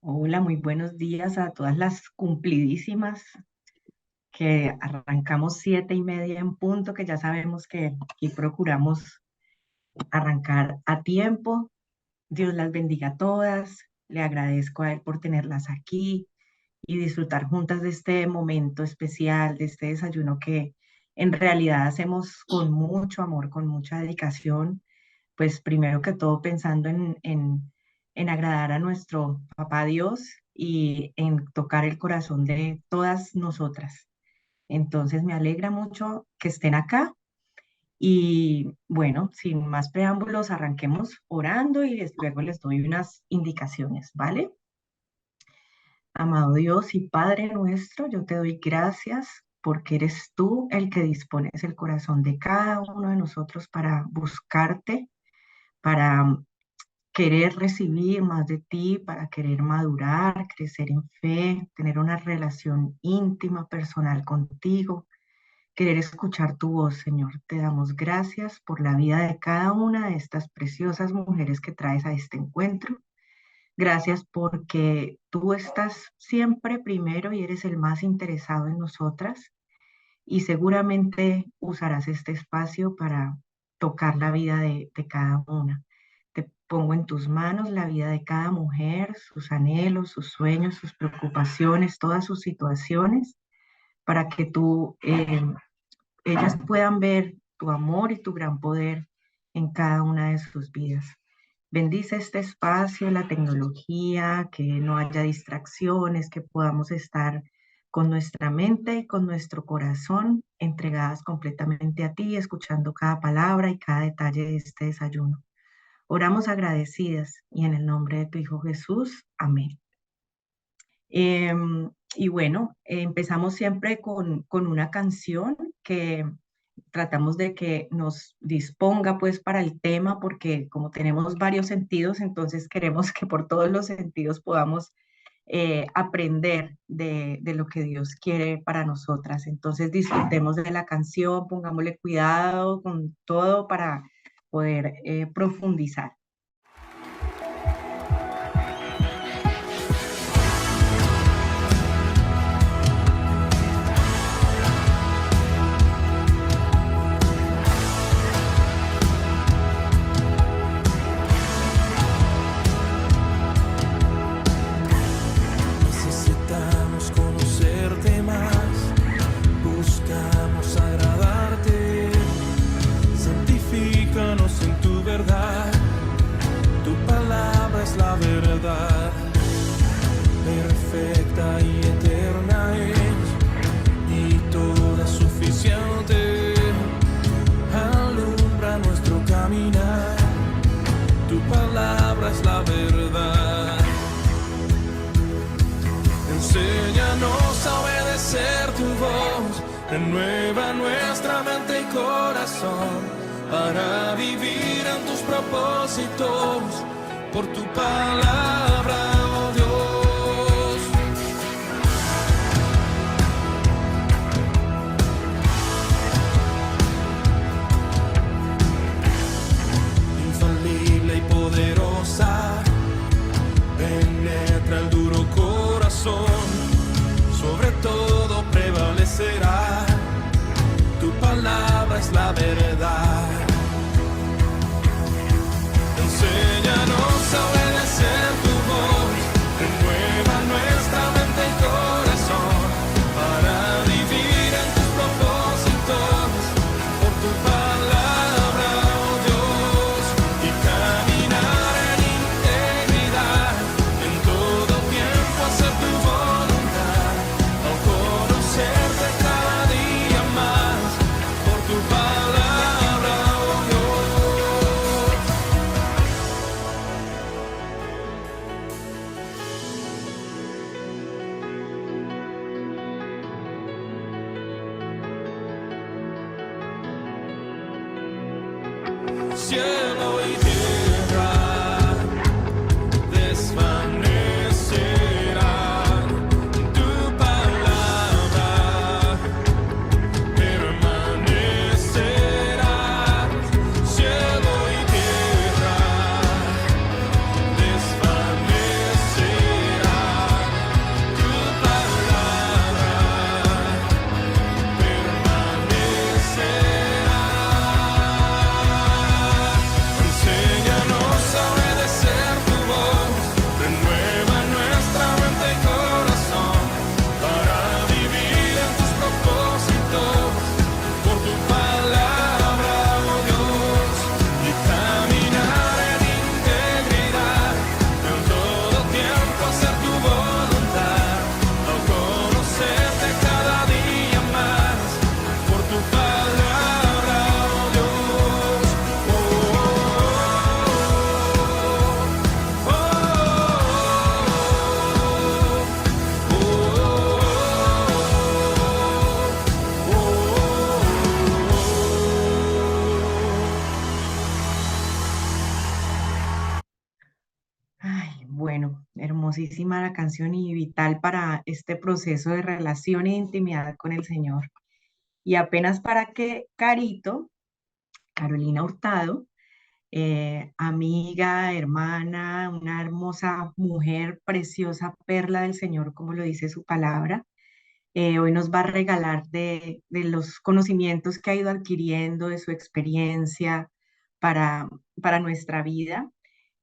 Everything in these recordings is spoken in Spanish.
Hola, muy buenos días a todas las cumplidísimas que arrancamos 7:30 en punto, que ya sabemos que aquí procuramos arrancar a tiempo. Dios las bendiga a todas. Le agradezco a Él por tenerlas aquí y disfrutar juntas de este momento especial, de este desayuno que en realidad hacemos con mucho amor, con mucha dedicación, pues primero que todo pensando en agradar a nuestro Papá Dios y en tocar el corazón de todas nosotras. Entonces me alegra mucho que estén acá y bueno, sin más preámbulos, arranquemos orando y luego les doy unas indicaciones, ¿vale? Amado Dios y Padre nuestro, yo te doy gracias porque eres tú el que dispones el corazón de cada uno de nosotros para buscarte, para querer recibir más de ti, para querer madurar, crecer en fe, tener una relación íntima, personal contigo, querer escuchar tu voz, Señor. Te damos gracias por la vida de cada una de estas preciosas mujeres que traes a este encuentro. Gracias porque tú estás siempre primero y eres el más interesado en nosotras y seguramente usarás este espacio para tocar la vida de cada una. Te pongo en tus manos la vida de cada mujer, sus anhelos, sus sueños, sus preocupaciones, todas sus situaciones, para que ellas puedan ver tu amor y tu gran poder en cada una de sus vidas. Bendice este espacio, la tecnología, que no haya distracciones, que podamos estar con nuestra mente y con nuestro corazón entregadas completamente a ti, escuchando cada palabra y cada detalle de este desayuno. Oramos agradecidas y en el nombre de tu Hijo Jesús. Amén. Y bueno, empezamos siempre con una canción que tratamos de que nos disponga pues para el tema, porque como tenemos varios sentidos, entonces queremos que por todos los sentidos podamos aprender de lo que Dios quiere para nosotras. Entonces disfrutemos de la canción, pongámosle cuidado con todo para poder profundizar. Necesitamos conocerte más, buscamos agradarte, santifícanos en tu verdad, tu palabra es la verdad, perfecta y eterna es, y toda suficiente, alumbra nuestro caminar, tu palabra es la verdad. Enséñanos a obedecer tu voz, renueva nuestra mente y corazón, para vivir en tus propósitos, por tu palabra, oh Dios. Infalible y poderosa, penetra el duro corazón, sobre todo prevalecerá, tu palabra es la verdad. Enséñanos a obedecer tu voz, renueva nuestra mente y corazón, para vivir en tus propósitos, por tu palabra, oh Dios, y caminar en integridad, en todo tiempo hacer tu voluntad, al conocerte cada día más, por tu palabra, oh Dios. hermosísima la canción y vital para este proceso de relación e intimidad con el Señor. Y apenas para que Carolina Hurtado, amiga, hermana, una hermosa mujer, preciosa perla del Señor, como lo dice su palabra, hoy nos va a regalar de los conocimientos que ha ido adquiriendo, de su experiencia para, para nuestra vida.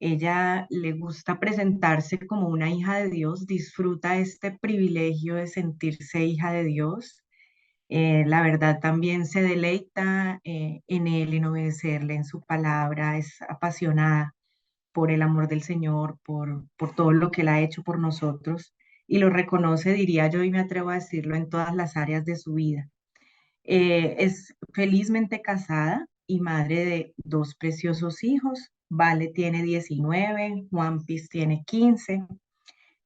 Ella le gusta presentarse como una hija de Dios, disfruta este privilegio de sentirse hija de Dios. La verdad también se deleita en Él, en obedecerle, en su palabra, es apasionada por el amor del Señor, por todo lo que Él ha hecho por nosotros y lo reconoce, diría yo, y me atrevo a decirlo, en todas las áreas de su vida. Es felizmente casada y madre de dos preciosos hijos. Vale tiene 19, Juan Piz tiene 15.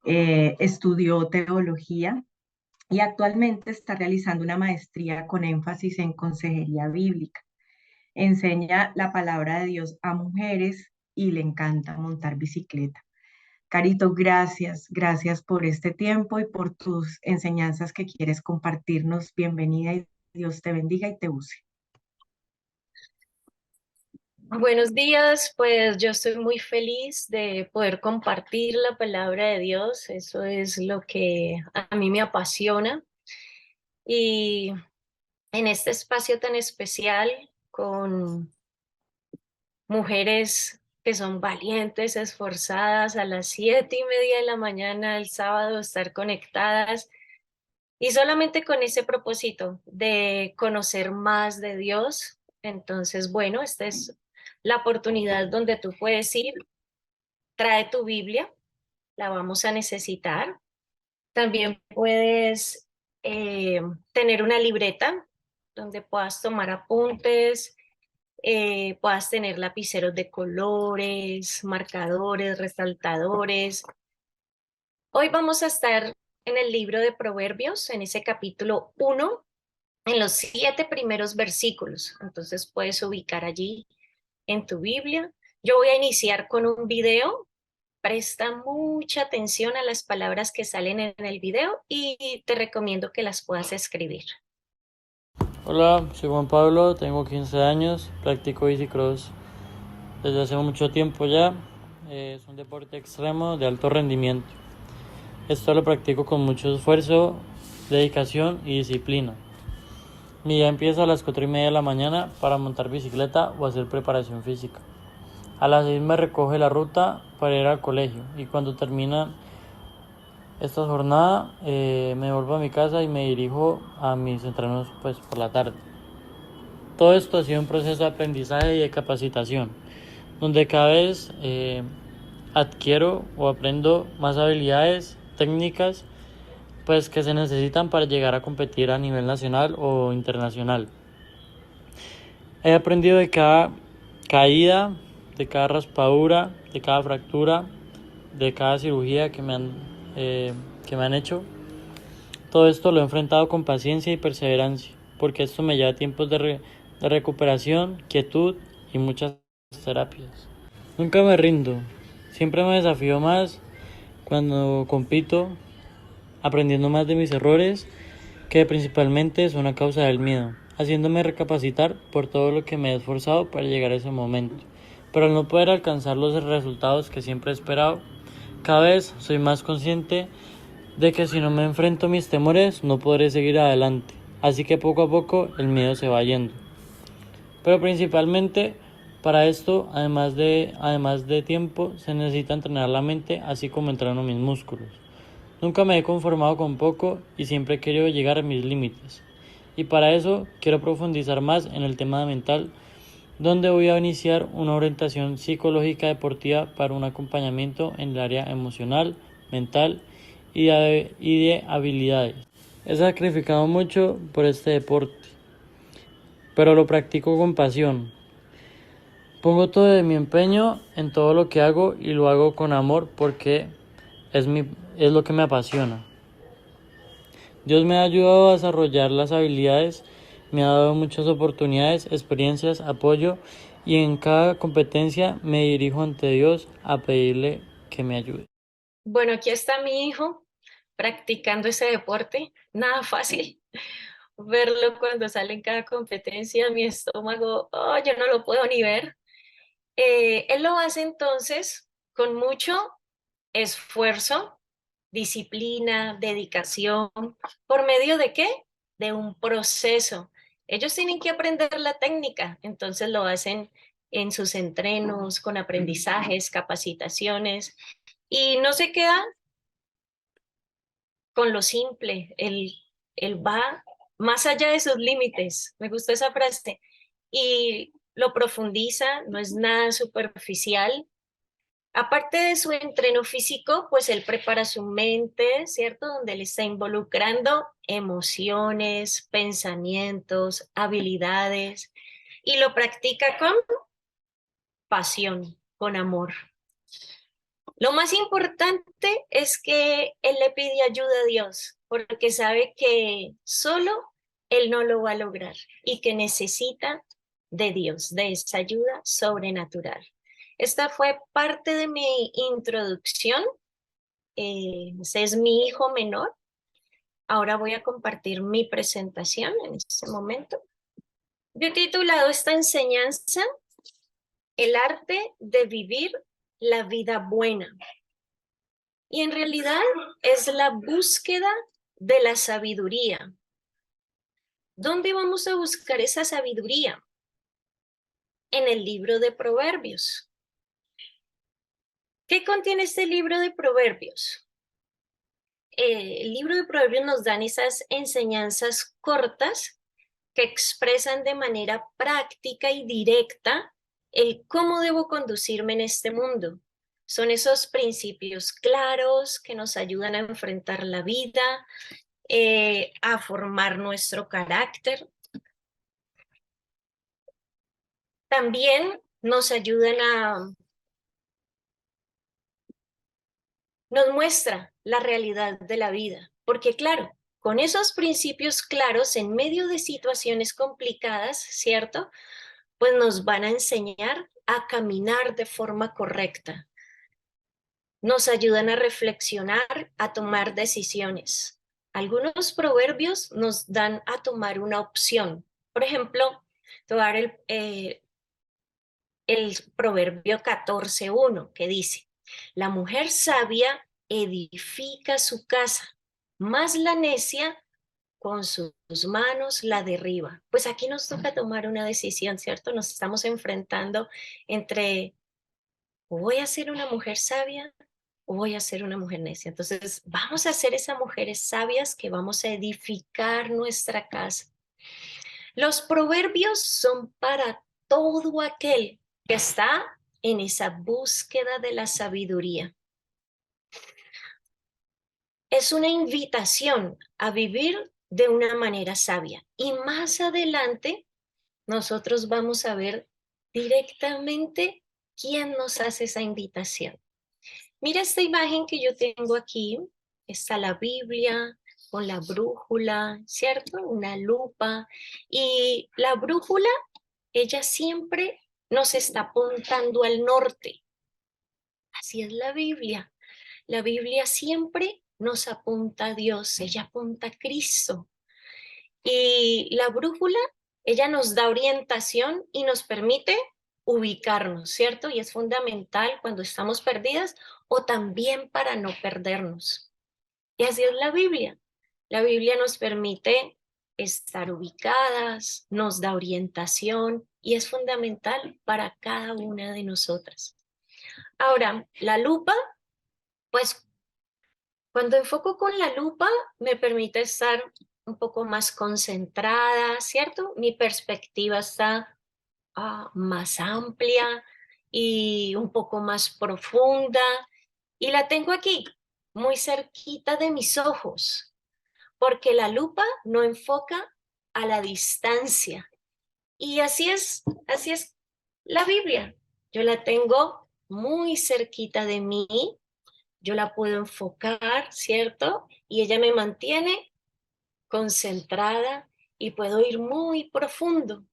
Estudió teología y actualmente está realizando una maestría con énfasis en consejería bíblica. Enseña la palabra de Dios a mujeres y le encanta montar bicicleta. Carito, gracias, gracias por este tiempo y por tus enseñanzas que quieres compartirnos. Bienvenida y Dios te bendiga y te use. Buenos días, pues yo estoy muy feliz de poder compartir la palabra de Dios. Eso es lo que a mí me apasiona. Y en este espacio tan especial, con mujeres que son valientes, esforzadas, a las 7:30 de la mañana el sábado estar conectadas y solamente con ese propósito de conocer más de Dios. Entonces, bueno, esta es la oportunidad donde tú puedes ir. Trae tu Biblia, la vamos a necesitar. También puedes tener una libreta donde puedas tomar apuntes, puedas tener lapiceros de colores, marcadores, resaltadores. Hoy vamos a estar en el libro de Proverbios, en ese capítulo 1, en los 7 primeros versículos. Entonces puedes ubicar allí en tu Biblia. Yo voy a iniciar con un video. Presta mucha atención a las palabras que salen en el video y te recomiendo que las puedas escribir. Hola, soy Juan Pablo, tengo 15 años, practico bicicross desde hace mucho tiempo ya. Es un deporte extremo de alto rendimiento. Esto lo practico con mucho esfuerzo, dedicación y disciplina. Mi día empieza a las 4:30 de la mañana para montar bicicleta o hacer preparación física. A las 6 me recoge la ruta para ir al colegio y cuando termina esta jornada me vuelvo a mi casa y me dirijo a mis entrenos pues por la tarde. Todo esto ha sido un proceso de aprendizaje y de capacitación, donde cada vez adquiero o aprendo más habilidades, técnicas, pues que se necesitan para llegar a competir a nivel nacional o internacional. He aprendido de cada caída, de cada raspadura, de cada fractura, de cada cirugía que me han hecho. Todo esto lo he enfrentado con paciencia y perseverancia, porque esto me lleva a tiempos de recuperación, quietud y muchas terapias. Nunca me rindo, siempre me desafío más cuando compito, aprendiendo más de mis errores, que principalmente son a causa del miedo, haciéndome recapacitar por todo lo que me he esforzado para llegar a ese momento. Pero al no poder alcanzar los resultados que siempre he esperado, cada vez soy más consciente de que si no me enfrento a mis temores no podré seguir adelante. Así que poco a poco el miedo se va yendo. Pero principalmente para esto, además de tiempo, se necesita entrenar la mente, así como entreno mis músculos. Nunca me he conformado con poco y siempre he querido llegar a mis límites. Y para eso quiero profundizar más en el tema mental, donde voy a iniciar una orientación psicológica deportiva para un acompañamiento en el área emocional, mental y de habilidades. He sacrificado mucho por este deporte, pero lo practico con pasión. Pongo todo de mi empeño en todo lo que hago y lo hago con amor porque es lo que me apasiona. Dios me ha ayudado a desarrollar las habilidades, me ha dado muchas oportunidades, experiencias, apoyo y en cada competencia me dirijo ante Dios a pedirle que me ayude. Bueno, aquí está mi hijo practicando ese deporte. Nada fácil. Verlo cuando sale en cada competencia, mi estómago, oh, yo no lo puedo ni ver. Él lo hace entonces con mucho esfuerzo, disciplina, dedicación. ¿Por medio de qué? De un proceso. Ellos tienen que aprender la técnica, entonces lo hacen en sus entrenos, con aprendizajes, capacitaciones, y no se queda con lo simple. Él va más allá de sus límites. Me gustó esa frase. Y lo profundiza, no es nada superficial. Aparte de su entreno físico, pues él prepara su mente, ¿cierto? Donde él está involucrando emociones, pensamientos, habilidades y lo practica con pasión, con amor. Lo más importante es que él le pide ayuda a Dios, porque sabe que solo él no lo va a lograr y que necesita de Dios, de esa ayuda sobrenatural. Esta fue parte de mi introducción. Ese es mi hijo menor. Ahora voy a compartir mi presentación en este momento. Yo he titulado esta enseñanza El arte de vivir la vida buena. Y en realidad es la búsqueda de la sabiduría. ¿Dónde vamos a buscar esa sabiduría? En el libro de Proverbios. ¿Qué contiene este libro de Proverbios? El libro de Proverbios nos dan esas enseñanzas cortas que expresan de manera práctica y directa el cómo debo conducirme en este mundo. Son esos principios claros que nos ayudan a enfrentar la vida, a formar nuestro carácter. También nos ayudan nos muestra la realidad de la vida, porque claro, con esos principios claros en medio de situaciones complicadas, ¿cierto? Pues nos van a enseñar a caminar de forma correcta. Nos ayudan a reflexionar, a tomar decisiones. Algunos proverbios nos dan a tomar una opción. Por ejemplo, te voy a dar el proverbio 14:1 que dice, la mujer sabia edifica su casa, mas la necia con sus manos la derriba. Pues aquí nos toca tomar una decisión, ¿cierto? Nos estamos enfrentando entre voy a ser una mujer sabia o voy a ser una mujer necia. Entonces, vamos a ser esas mujeres sabias que vamos a edificar nuestra casa. Los proverbios son para todo aquel que está en esa búsqueda de la sabiduría. Es una invitación a vivir de una manera sabia. Y más adelante, nosotros vamos a ver directamente quién nos hace esa invitación. Mira esta imagen que yo tengo aquí. Está la Biblia con la brújula, ¿cierto? Una lupa. Y la brújula, ella siempre nos está apuntando al norte. Así es la Biblia. La Biblia siempre nos apunta a Dios, ella apunta a Cristo. Y la brújula, ella nos da orientación y nos permite ubicarnos, ¿cierto? Y es fundamental cuando estamos perdidas o también para no perdernos. Y así es la Biblia. La Biblia nos permite estar ubicadas, nos da orientación y es fundamental para cada una de nosotras. Ahora, la lupa, pues cuando enfoco con la lupa me permite estar un poco más concentrada, ¿cierto? Mi perspectiva está más amplia y un poco más profunda y la tengo aquí, muy cerquita de mis ojos, porque la lupa no enfoca a la distancia. Y así es la Biblia. Yo la tengo muy cerquita de mí, yo la puedo enfocar, ¿cierto? Y ella me mantiene concentrada y puedo ir muy profundo.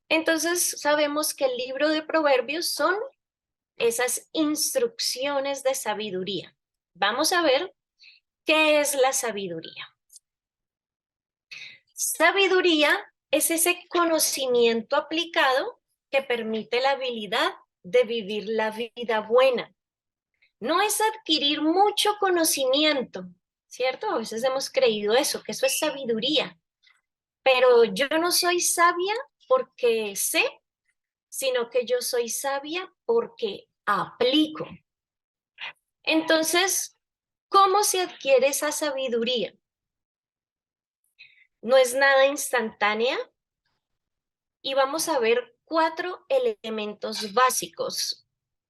Entonces sabemos que el libro de Proverbios son esas instrucciones de sabiduría. Vamos a ver qué es la sabiduría. Sabiduría es ese conocimiento aplicado que permite la habilidad de vivir la vida buena. No es adquirir mucho conocimiento, ¿cierto? A veces hemos creído eso, que eso es sabiduría. Pero yo no soy sabia porque sé, sino que yo soy sabia porque aplico. Entonces, ¿cómo se adquiere esa sabiduría? No es nada instantánea y vamos a ver 4 elementos básicos.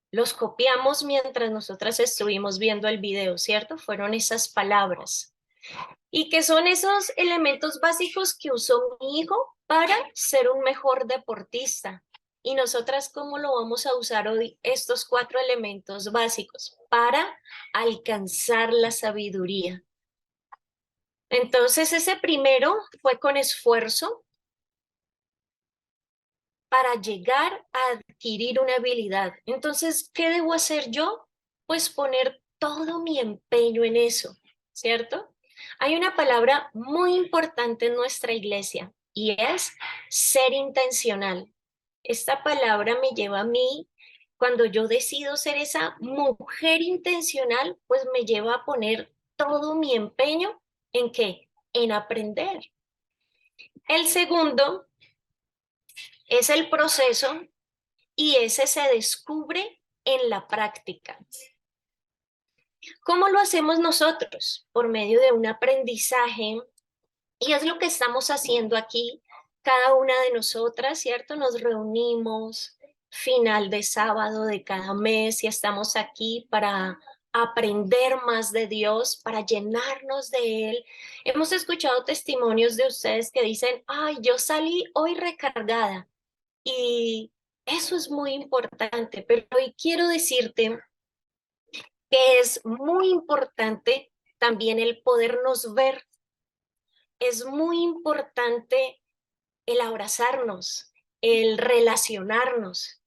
Los copiamos mientras nosotras estuvimos viendo el video, ¿cierto? Fueron esas palabras. Y que son esos elementos básicos que usó mi hijo para ser un mejor deportista. Y nosotras, ¿cómo lo vamos a usar hoy? Estos 4 elementos básicos para alcanzar la sabiduría. Entonces, ese primero fue con esfuerzo para llegar a adquirir una habilidad. Entonces, ¿qué debo hacer yo? Pues poner todo mi empeño en eso, ¿cierto? Hay una palabra muy importante en nuestra iglesia y es ser intencional. Esta palabra me lleva a mí, cuando yo decido ser esa mujer intencional, pues me lleva a poner todo mi empeño ¿en qué? En aprender. El segundo es el proceso y ese se descubre en la práctica. ¿Cómo lo hacemos nosotros? Por medio de un aprendizaje, y es lo que estamos haciendo aquí, cada una de nosotras, ¿cierto? Nos reunimos final de sábado de cada mes y estamos aquí para aprender más de Dios, para llenarnos de Él. Hemos escuchado testimonios de ustedes que dicen, ay, yo salí hoy recargada y eso es muy importante, pero hoy quiero decirte que es muy importante también el podernos ver. Es muy importante el abrazarnos, el relacionarnos.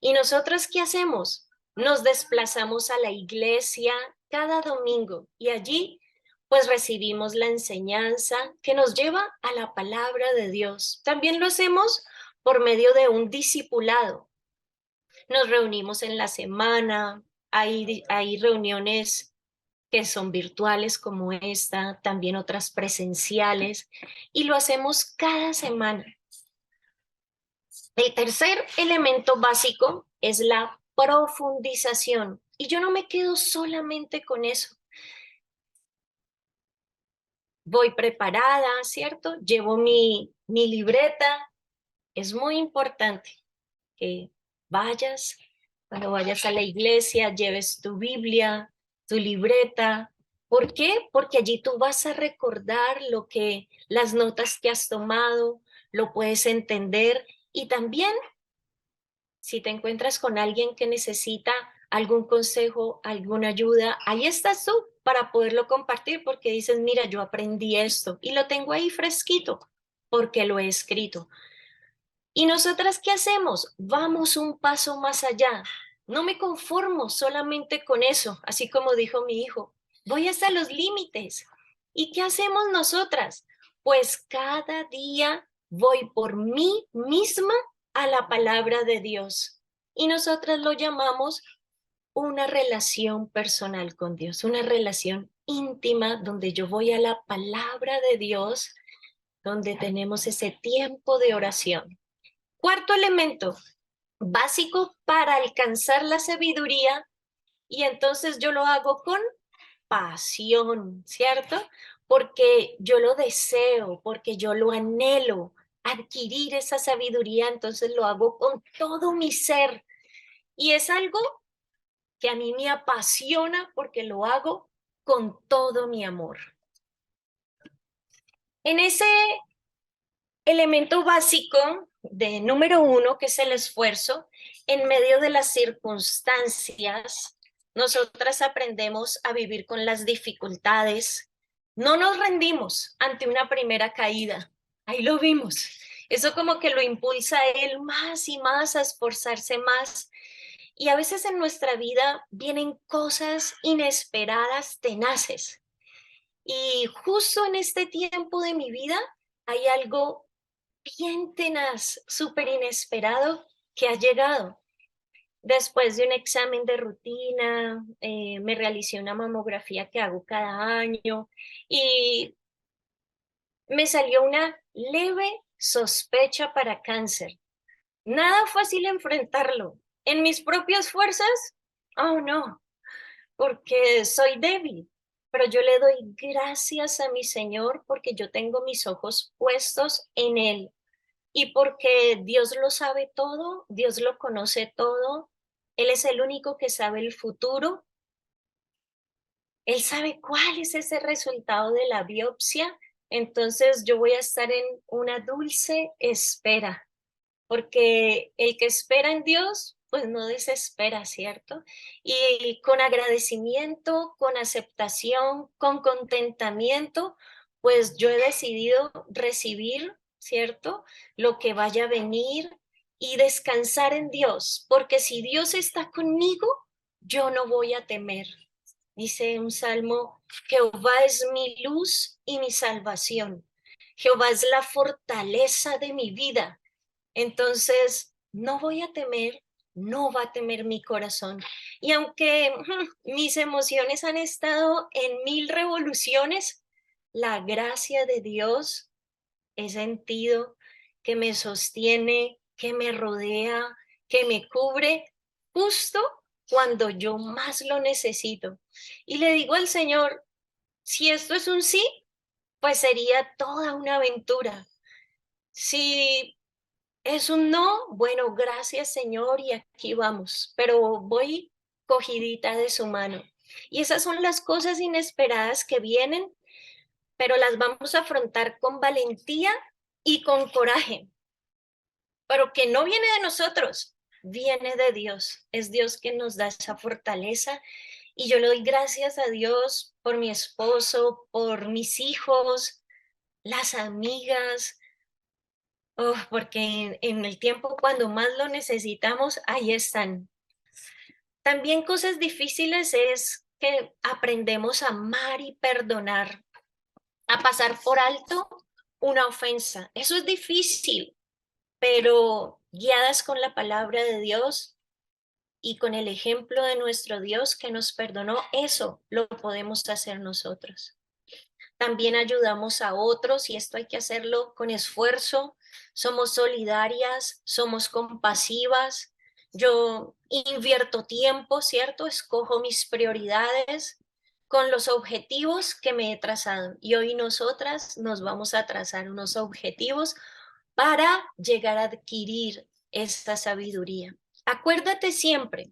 ¿Y nosotros qué hacemos? Nos desplazamos a la iglesia cada domingo y allí pues recibimos la enseñanza que nos lleva a la palabra de Dios. También lo hacemos por medio de un discipulado. Nos reunimos en la semana, hay reuniones que son virtuales como esta, también otras presenciales, y lo hacemos cada semana. El tercer elemento básico es la profundización, y yo no me quedo solamente con eso. Voy preparada, ¿cierto? Llevo mi libreta. Es muy importante que vayas, cuando vayas a la iglesia, lleves tu Biblia, tu libreta. ¿Por qué? Porque allí tú vas a recordar las notas que has tomado, lo puedes entender y también si te encuentras con alguien que necesita algún consejo, alguna ayuda, ahí estás tú para poderlo compartir porque dices, mira, yo aprendí esto y lo tengo ahí fresquito porque lo he escrito. ¿Y nosotras qué hacemos? Vamos un paso más allá. No me conformo solamente con eso, así como dijo mi hijo. Voy hasta los límites. ¿Y qué hacemos nosotras? Pues cada día voy por mí misma a la palabra de Dios. Y nosotras lo llamamos una relación personal con Dios, una relación íntima donde yo voy a la palabra de Dios, donde tenemos ese tiempo de oración. Cuarto elemento básico para alcanzar la sabiduría, y entonces yo lo hago con pasión, ¿cierto? Porque yo lo deseo, porque yo lo anhelo, adquirir esa sabiduría, entonces lo hago con todo mi ser. Y es algo que a mí me apasiona porque lo hago con todo mi amor. En ese elemento básico de número 1, que es el esfuerzo, en medio de las circunstancias, nosotras aprendemos a vivir con las dificultades. No nos rendimos ante una primera caída. Ahí lo vimos. Eso como que lo impulsa a él más y más a esforzarse más. Y a veces en nuestra vida vienen cosas inesperadas, tenaces. Y justo en este tiempo de mi vida hay algo bien tenaz, súper inesperado que ha llegado. Después de un examen de rutina, me realicé una mamografía que hago cada año y me salió una leve sospecha para cáncer. Nada fácil enfrentarlo. En mis propias fuerzas, oh no, porque soy débil. Pero yo le doy gracias a mi Señor porque yo tengo mis ojos puestos en Él. Y porque Dios lo sabe todo, Dios lo conoce todo, Él es el único que sabe el futuro, Él sabe cuál es ese resultado de la biopsia, entonces yo voy a estar en una dulce espera, porque el que espera en Dios, pues no desespera, ¿cierto? Y con agradecimiento, con aceptación, con contentamiento, pues yo he decidido recibir, ¿cierto? Lo que vaya a venir y descansar en Dios, porque si Dios está conmigo, yo no voy a temer. Dice un salmo, Jehová es mi luz y mi salvación. Jehová es la fortaleza de mi vida. Entonces, no voy a temer, no va a temer mi corazón. Y aunque mis emociones han estado en 1000 revoluciones, la gracia de Dios he sentido que me sostiene, que me rodea, que me cubre justo cuando yo más lo necesito. Y le digo al Señor, si esto es un sí, pues sería toda una aventura. Si es un no, bueno, gracias Señor y aquí vamos, pero voy cogidita de su mano. Y esas son las cosas inesperadas que vienen, pero las vamos a afrontar con valentía y con coraje, pero que no viene de nosotros, viene de Dios. Es Dios que nos da esa fortaleza y yo le doy gracias a Dios por mi esposo, por mis hijos, las amigas, porque en el tiempo cuando más lo necesitamos, ahí están. También cosas difíciles es que aprendemos a amar y perdonar, a pasar por alto una ofensa. Eso es difícil, pero guiadas con la palabra de Dios y con el ejemplo de nuestro Dios que nos perdonó, eso lo podemos hacer nosotros. También ayudamos a otros y esto hay que hacerlo con esfuerzo. Somos solidarias, somos compasivas. Yo invierto tiempo, ¿cierto? Escojo mis prioridades con los objetivos que me he trazado. Y hoy nosotras nos vamos a trazar unos objetivos para llegar a adquirir esta sabiduría. Acuérdate siempre,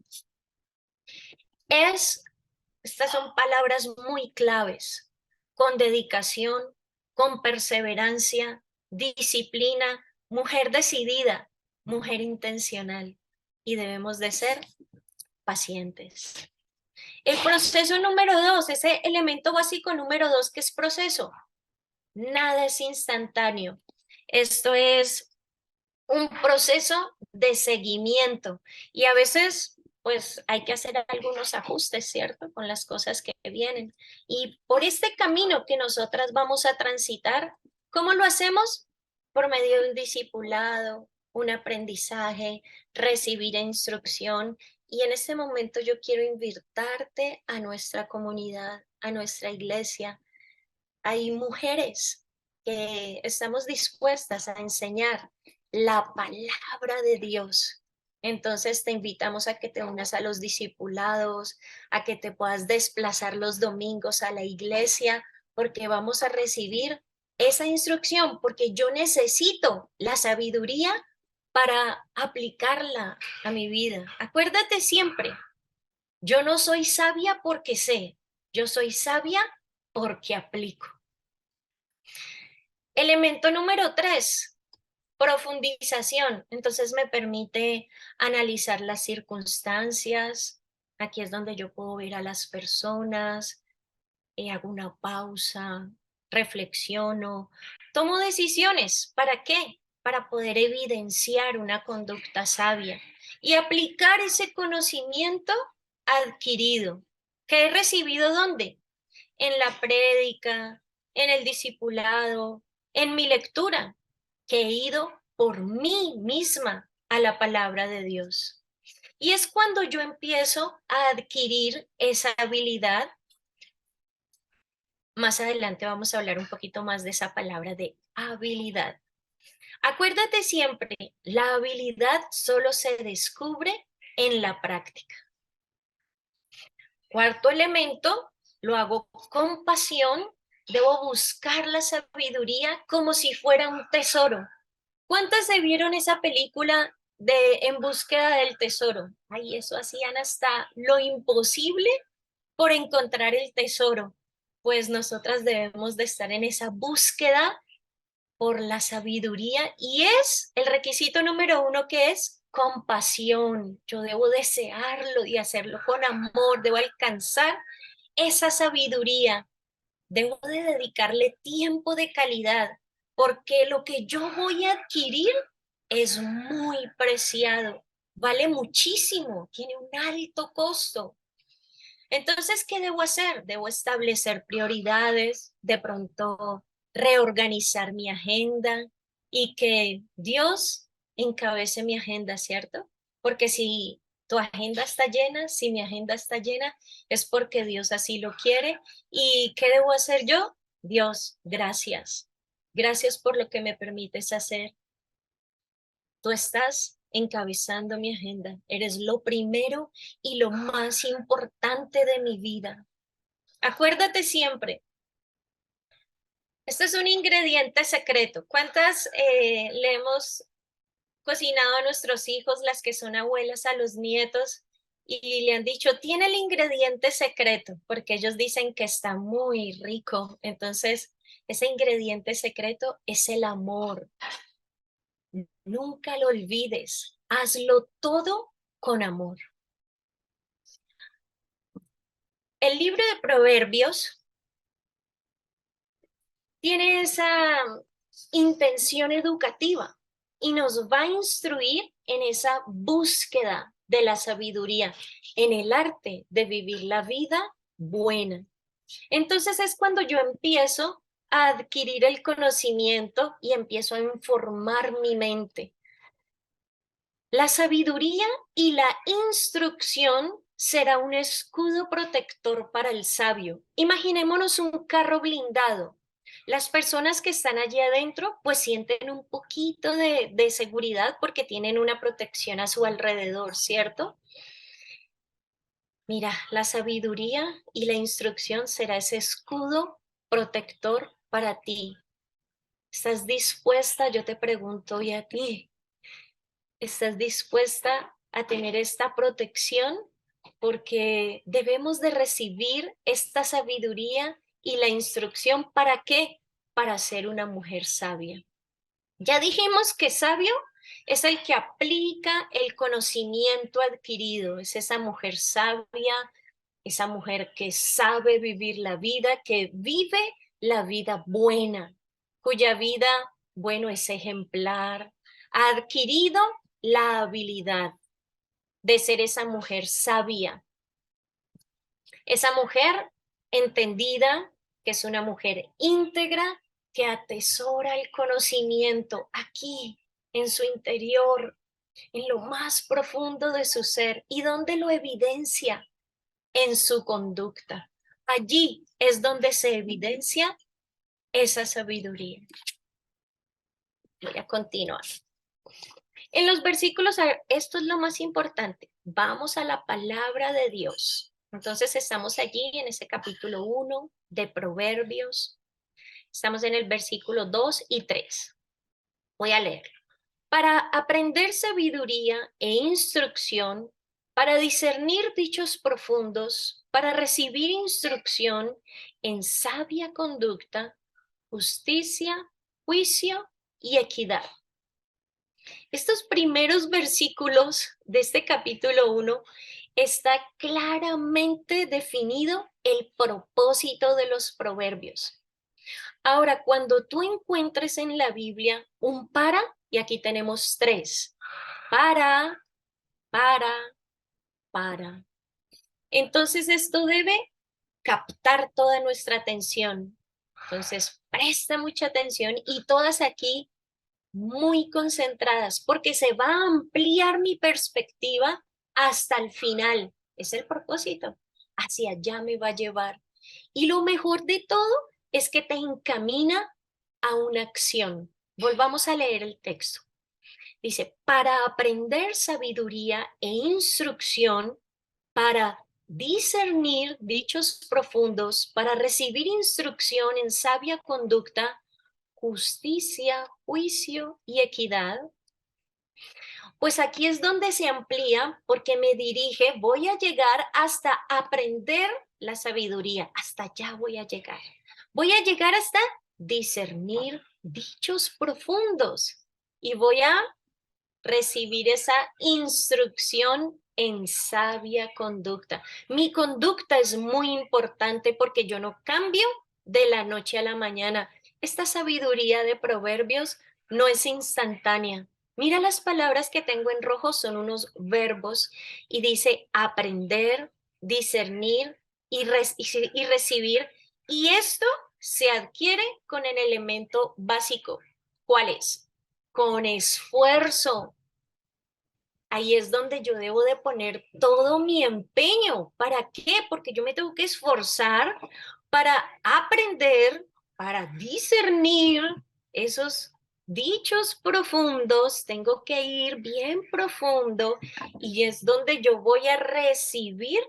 estas son palabras muy claves, con dedicación, con perseverancia, disciplina, mujer decidida, mujer intencional y debemos de ser pacientes. El proceso número 2, ese elemento básico número 2 que es proceso, nada es instantáneo. Esto es un proceso de seguimiento y a veces pues hay que hacer algunos ajustes, ¿cierto? Con las cosas que vienen. Y por este camino que nosotras vamos a transitar, ¿cómo lo hacemos? Por medio de un discipulado, un aprendizaje, recibir instrucción. Y en este momento yo quiero invitarte a nuestra comunidad, a nuestra iglesia. Hay mujeres que estamos dispuestas a enseñar la palabra de Dios. Entonces te invitamos a que te unas a los discipulados, a que te puedas desplazar los domingos a la iglesia, porque vamos a recibir esa instrucción, porque yo necesito la sabiduría para aplicarla a mi vida. Acuérdate siempre, yo no soy sabia porque sé, yo soy sabia porque aplico. Elemento número 3, profundización. Entonces me permite analizar las circunstancias. Aquí es donde yo puedo ver a las personas, hago una pausa, reflexiono, tomo decisiones. ¿Para qué? Para poder evidenciar una conducta sabia. y aplicar ese conocimiento adquirido, que he recibido ¿dónde? En la prédica, en el discipulado, en mi lectura, que he ido por mí misma a la palabra de Dios. Y es cuando yo empiezo a adquirir esa habilidad. Más adelante vamos a hablar un poquito más de esa palabra de habilidad. Acuérdate siempre, la habilidad solo se descubre en la práctica. Cuarto elemento, lo hago con pasión. Debo buscar la sabiduría como si fuera un tesoro. ¿Cuántas se vieron esa película de En búsqueda del tesoro? Ay, eso hacían hasta lo imposible por encontrar el tesoro. Pues nosotras debemos de estar en esa búsqueda por la sabiduría y es el requisito número uno, que es compasión. Yo debo desearlo y hacerlo con amor, debo alcanzar esa sabiduría, debo de dedicarle tiempo de calidad, porque lo que yo voy a adquirir es muy preciado, vale muchísimo, tiene un alto costo. Entonces, ¿qué debo hacer? Debo establecer prioridades, de pronto reorganizar mi agenda y que Dios encabece mi agenda, ¿cierto? Porque si tu agenda está llena, si mi agenda está llena, es porque Dios así lo quiere. ¿Y qué debo hacer yo? Dios, gracias. Gracias por lo que me permites hacer. Tú estás encabezando mi agenda. Eres lo primero y lo más importante de mi vida. Acuérdate siempre, este es un ingrediente secreto. ¿Cuántas le hemos cocinado a nuestros hijos, las que son abuelas, a los nietos, y le han dicho, tiene el ingrediente secreto, porque ellos dicen que está muy rico? Entonces, ese ingrediente secreto es el amor. Nunca lo olvides. Hazlo todo con amor. El libro de Proverbios tiene esa intención educativa y nos va a instruir en esa búsqueda de la sabiduría, en el arte de vivir la vida buena. Entonces es cuando yo empiezo a adquirir el conocimiento y empiezo a informar mi mente. La sabiduría y la instrucción será un escudo protector para el sabio. Imaginémonos un carro blindado. Las personas que están allí adentro pues sienten un poquito de seguridad porque tienen una protección a su alrededor, ¿cierto? Mira, la sabiduría y la instrucción será ese escudo protector para ti. ¿Estás dispuesta? Yo te pregunto hoy a ti. ¿Estás dispuesta a tener esta protección? Porque debemos de recibir esta sabiduría y la instrucción. ¿Para qué? Para ser una mujer sabia. Ya dijimos que sabio es el que aplica el conocimiento adquirido, es esa mujer sabia, esa mujer que sabe vivir la vida, que vive la vida buena, cuya vida, bueno, es ejemplar, ha adquirido la habilidad de ser esa mujer sabia, esa mujer entendida, que es una mujer íntegra, que atesora el conocimiento aquí, en su interior, en lo más profundo de su ser. ¿Y dónde lo evidencia? En su conducta. Allí es donde se evidencia esa sabiduría. Voy a continuar. En los versículos, esto es lo más importante. Vamos a la palabra de Dios. Entonces estamos allí en ese capítulo 1 de Proverbios. Estamos en el versículo 2 y 3. Voy a leer. Para aprender sabiduría e instrucción, para discernir dichos profundos, para recibir instrucción en sabia conducta, justicia, juicio y equidad. Estos primeros versículos de este capítulo 1 está claramente definido el propósito de los proverbios. Ahora, cuando tú encuentres en la Biblia un para, y aquí tenemos tres, para, para. Entonces esto debe captar toda nuestra atención. Entonces, presta mucha atención y todas aquí muy concentradas porque se va a ampliar mi perspectiva hasta el final. Es el propósito. Hacia allá me va a llevar. Y lo mejor de todo es que te encamina a una acción. Volvamos a leer el texto. Dice, para aprender sabiduría e instrucción, para discernir dichos profundos, para recibir instrucción en sabia conducta, justicia, juicio y equidad. Pues aquí es donde se amplía porque me dirige, voy a llegar hasta aprender la sabiduría, hasta allá voy a llegar. Voy a llegar hasta discernir dichos profundos y voy a recibir esa instrucción en sabia conducta. Mi conducta es muy importante porque yo no cambio de la noche a la mañana. Esta sabiduría de Proverbios no es instantánea. Mira las palabras que tengo en rojo, son unos verbos y dice aprender, discernir y recibir. Y esto se adquiere con el elemento básico. ¿Cuál es? Con esfuerzo. Ahí es donde yo debo de poner todo mi empeño. ¿Para qué? Porque yo me tengo que esforzar para aprender, para discernir esos dichos profundos. Tengo que ir bien profundo y es donde yo voy a recibir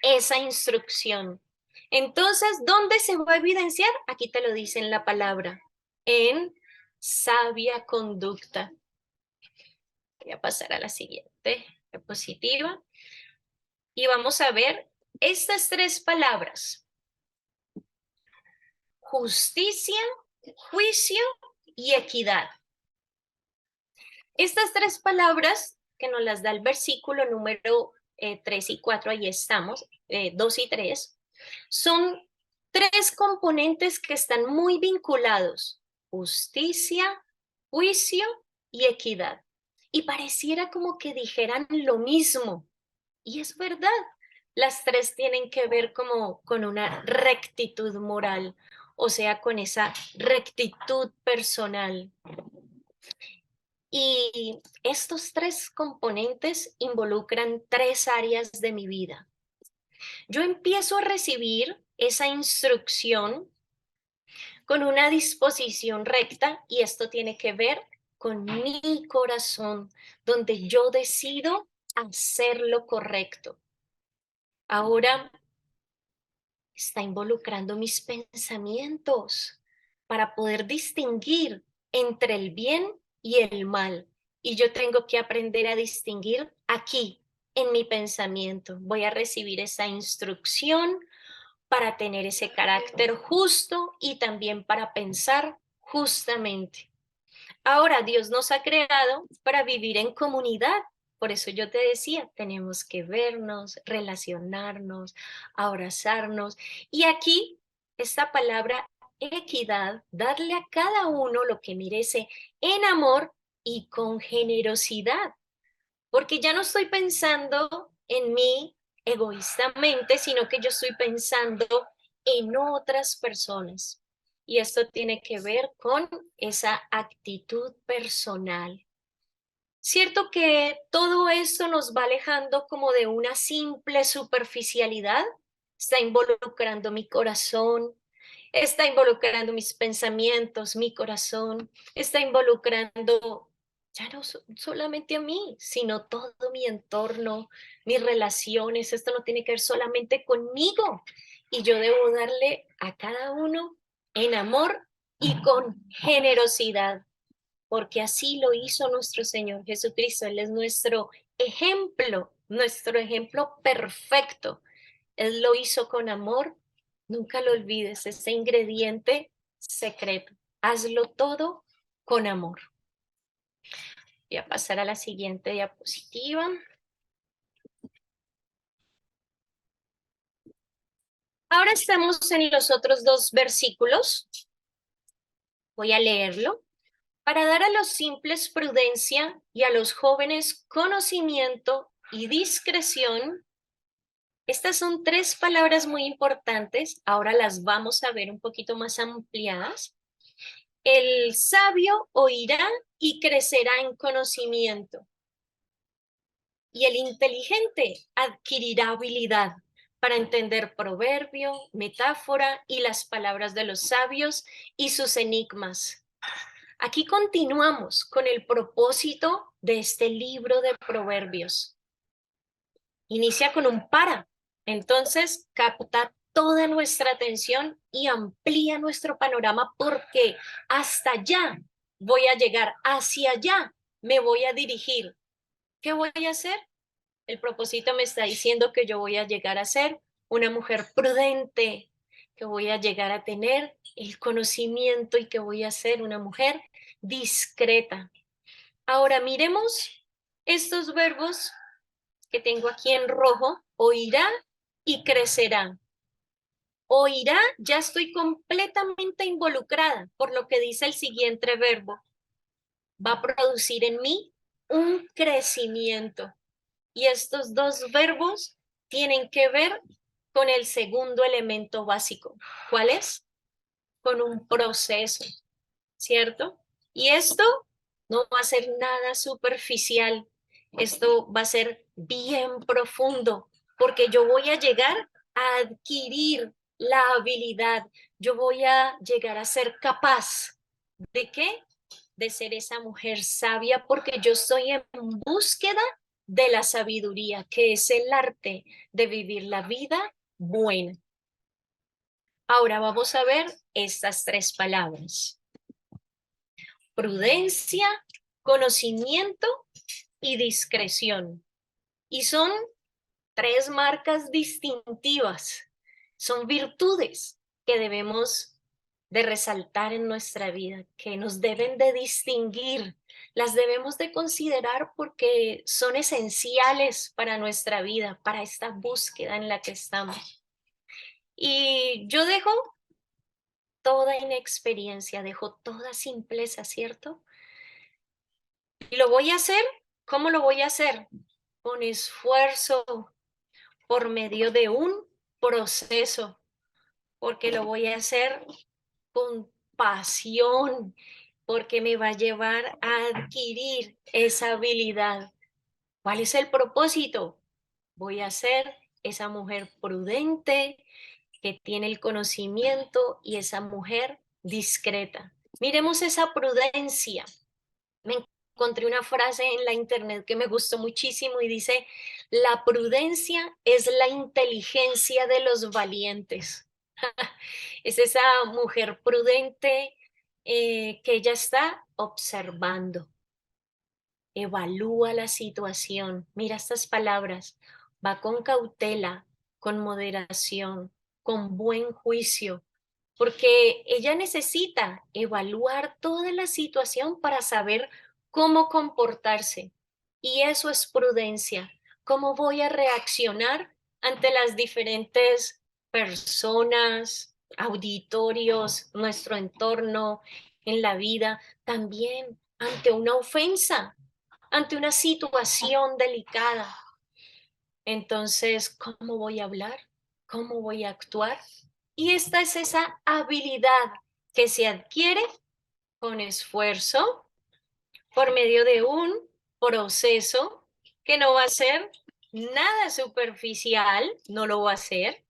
esa instrucción. Entonces, ¿dónde se va a evidenciar? Aquí te lo dice en la palabra, en sabia conducta. Voy a pasar a la siguiente diapositiva. Y vamos a ver estas tres palabras. Justicia, juicio y equidad. Estas tres palabras que nos las da el versículo número 3 y 4, ahí estamos, 2 y 3, son tres componentes que están muy vinculados. Justicia, juicio y equidad. Y pareciera como que dijeran lo mismo. Y es verdad, las tres tienen que ver como con una rectitud moral, o sea, con esa rectitud personal. Y estos tres componentes involucran tres áreas de mi vida. Yo empiezo a recibir esa instrucción con una disposición recta y esto tiene que ver con mi corazón, donde yo decido hacer lo correcto. Ahora está involucrando mis pensamientos para poder distinguir entre el bien y el mal. Y yo tengo que aprender a distinguir aquí, en mi pensamiento. Voy a recibir esa instrucción para tener ese carácter justo y también para pensar justamente. Ahora, Dios nos ha creado para vivir en comunidad. Por eso yo te decía, tenemos que vernos, relacionarnos, abrazarnos. Y aquí, esta palabra equidad, darle a cada uno lo que merece en amor y con generosidad. Porque ya no estoy pensando en mí egoístamente, sino que yo estoy pensando en otras personas. Y esto tiene que ver con esa actitud personal. Cierto que todo esto nos va alejando como de una simple superficialidad, está involucrando mi corazón, está involucrando mis pensamientos, mi corazón, está involucrando ya no solamente a mí, sino todo mi entorno, mis relaciones. Esto no tiene que ver solamente conmigo y yo debo darle a cada uno en amor y con generosidad, porque así lo hizo nuestro Señor Jesucristo. Él es nuestro ejemplo perfecto. Él lo hizo con amor. Nunca lo olvides, ese ingrediente secreto. Hazlo todo con amor. Voy a pasar a la siguiente diapositiva. Ahora estamos en los otros dos versículos. Voy a leerlo. Para dar a los simples prudencia y a los jóvenes conocimiento y discreción. Estas son tres palabras muy importantes, ahora las vamos a ver un poquito más ampliadas. El sabio oirá y crecerá en conocimiento, y el inteligente adquirirá habilidad para entender proverbio, metáfora y las palabras de los sabios y sus enigmas. Aquí continuamos con el propósito de este libro de proverbios. Inicia con un para, entonces capta toda nuestra atención y amplía nuestro panorama, porque hasta allá voy a llegar, hacia allá me voy a dirigir. ¿Qué voy a hacer? El propósito me está diciendo que yo voy a llegar a ser una mujer prudente, que voy a llegar a tener el conocimiento y que voy a ser una mujer discreta. Ahora miremos estos verbos que tengo aquí en rojo: oirá y crecerá. Oirá, ya estoy completamente involucrada por lo que dice el siguiente verbo. Va a producir en mí un crecimiento. Y estos dos verbos tienen que ver con el segundo elemento básico. ¿Cuál es? Con un proceso, ¿cierto? Y esto no va a ser nada superficial. Esto va a ser bien profundo, porque yo voy a llegar a adquirir la habilidad. Yo voy a llegar a ser capaz. ¿De qué? De ser esa mujer sabia, porque yo estoy en búsqueda de la sabiduría, que es el arte de vivir la vida buena. Ahora vamos a ver estas tres palabras: prudencia, conocimiento y discreción. Y son tres marcas distintivas, son virtudes que debemos de resaltar en nuestra vida, que nos deben de distinguir, las debemos de considerar porque son esenciales para nuestra vida, para esta búsqueda en la que estamos. Y yo dejo toda inexperiencia, dejo toda simpleza, ¿cierto? Y lo voy a hacer, ¿cómo lo voy a hacer? Con esfuerzo, por medio de un proceso, porque lo voy a hacer con pasión, porque me va a llevar a adquirir esa habilidad. ¿Cuál es el propósito? Voy a ser esa mujer prudente que tiene el conocimiento y esa mujer discreta. Miremos esa prudencia. Me encontré una frase en la internet que me gustó muchísimo y dice: la prudencia es la inteligencia de los valientes. Es esa mujer prudente que ella está observando, evalúa la situación, mira estas palabras, va con cautela, con moderación, con buen juicio, porque ella necesita evaluar toda la situación para saber cómo comportarse. Y eso es prudencia. ¿Cómo voy a reaccionar ante las diferentes personas, auditorios, nuestro entorno, en la vida? También ante una ofensa, ante una situación delicada. Entonces, ¿cómo voy a hablar? ¿Cómo voy a actuar? Y esta es esa habilidad que se adquiere con esfuerzo, por medio de un proceso que no va a ser nada superficial, no lo va a ser,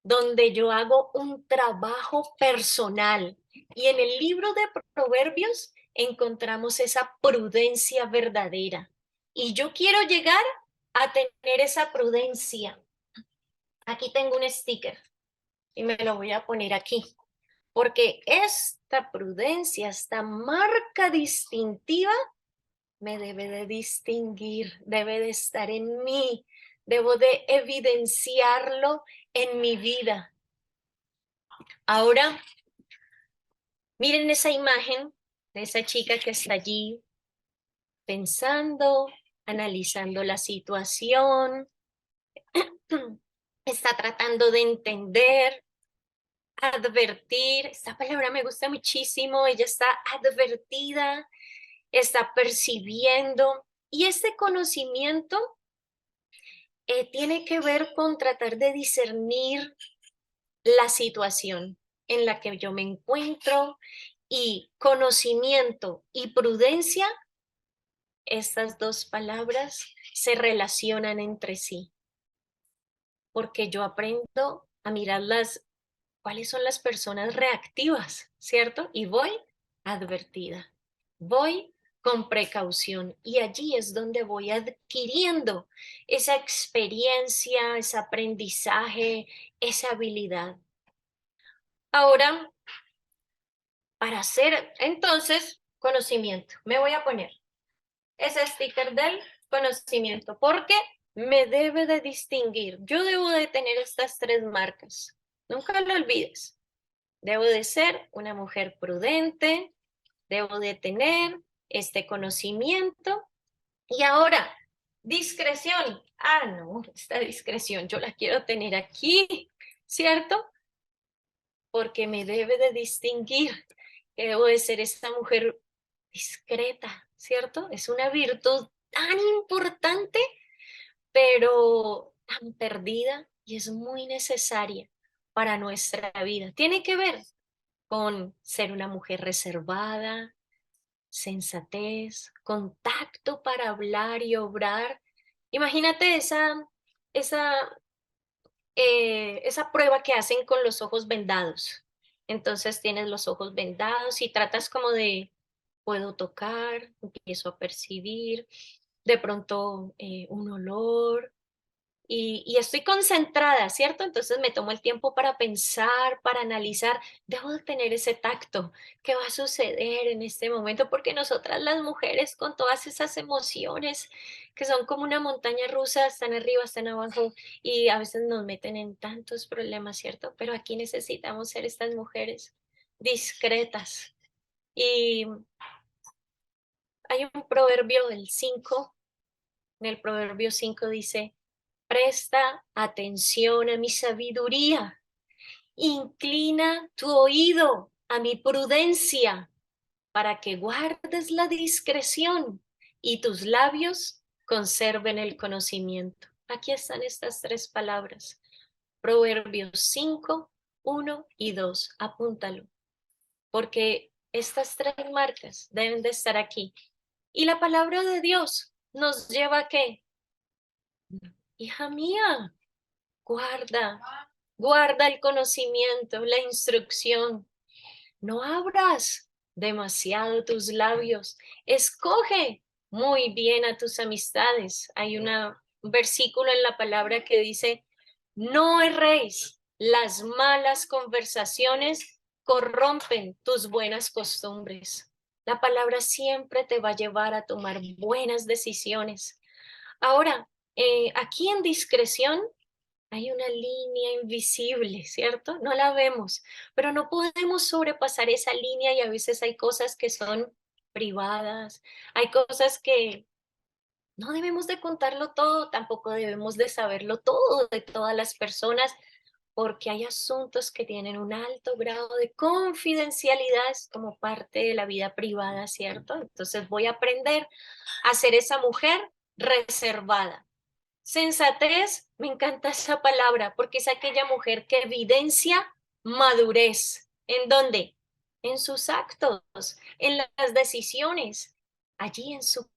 donde yo hago un trabajo personal. Y en el libro de Proverbios encontramos esa prudencia verdadera. Y yo quiero llegar a tener esa prudencia. Aquí tengo un sticker y me lo voy a poner aquí, porque esta prudencia, esta marca distintiva, me debe de distinguir, debe de estar en mí, debo de evidenciarlo en mi vida. Ahora, miren esa imagen de esa chica que está allí pensando, analizando la situación, está tratando de entender. advertir, esta palabra me gusta muchísimo, ella está advertida, está percibiendo, y este conocimiento tiene que ver con tratar de discernir la situación en la que yo me encuentro, y conocimiento y prudencia, estas dos palabras se relacionan entre sí, porque yo aprendo a mirar cuáles son las personas reactivas, ¿cierto? Y voy advertida, voy con precaución, y allí es donde voy adquiriendo esa experiencia, ese aprendizaje, esa habilidad. Ahora, para hacer entonces conocimiento, me voy a poner ese sticker del conocimiento, porque me debe de distinguir. Yo debo de tener estas tres marcas. Nunca lo olvides. Debo de ser una mujer prudente, debo de tener este conocimiento. Y ahora, discreción. Ah, no, esta discreción yo la quiero tener aquí, ¿cierto? Porque me debe de distinguir que debo de ser esta mujer discreta, ¿cierto? Es una virtud tan importante, pero tan perdida, y es muy necesaria para nuestra vida. Tiene que ver con ser una mujer reservada, sensatez, contacto para hablar y obrar. Imagínate esa, esa prueba que hacen con los ojos vendados. Entonces tienes los ojos vendados y tratas como de, puedo tocar, empiezo a percibir, de pronto un olor, y estoy concentrada, ¿cierto? Entonces me tomo el tiempo para pensar, para analizar. Debo de tener ese tacto. ¿Qué va a suceder en este momento? Porque nosotras las mujeres, con todas esas emociones que son como una montaña rusa, están arriba, están abajo, y a veces nos meten en tantos problemas, ¿cierto? Pero aquí necesitamos ser estas mujeres discretas. Y hay un proverbio del 5, en el proverbio 5 dice: presta atención a mi sabiduría, inclina tu oído a mi prudencia, para que guardes la discreción y tus labios conserven el conocimiento. Aquí están estas tres palabras. Proverbios 5, 1 y 2. Apúntalo, porque estas tres marcas deben de estar aquí. Y la palabra de Dios nos lleva a ¿qué? Hija mía, guarda, guarda el conocimiento, la instrucción. No abras demasiado tus labios. Escoge muy bien a tus amistades. Hay un versículo en la palabra que dice: no erréis, las malas conversaciones corrompen tus buenas costumbres. La palabra siempre te va a llevar a tomar buenas decisiones. Ahora, aquí en discreción hay una línea invisible, ¿cierto? No la vemos, pero no podemos sobrepasar esa línea, y a veces hay cosas que son privadas, hay cosas que no debemos de contarlo todo, tampoco debemos de saberlo todo de todas las personas, porque hay asuntos que tienen un alto grado de confidencialidad como parte de la vida privada, ¿cierto? Entonces voy a aprender a ser esa mujer reservada. Sensatez, me encanta esa palabra, porque es aquella mujer que evidencia madurez. ¿En dónde? En sus actos, en las decisiones, allí en su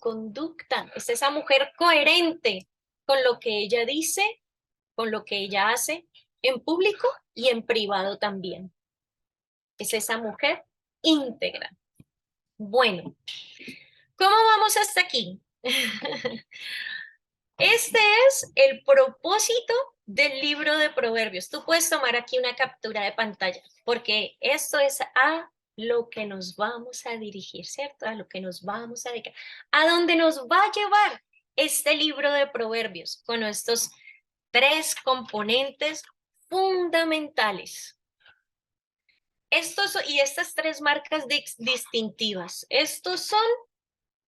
conducta. Es esa mujer coherente con lo que ella dice, con lo que ella hace, en público y en privado también. Es esa mujer íntegra. Bueno, ¿cómo vamos hasta aquí? Este es el propósito del libro de Proverbios. Tú puedes tomar aquí una captura de pantalla, porque esto es a lo que nos vamos a dirigir, ¿cierto? A lo que nos vamos a dedicar, a dónde nos va a llevar este libro de Proverbios, con estos tres componentes fundamentales. Y estas tres marcas distintivas. Estos son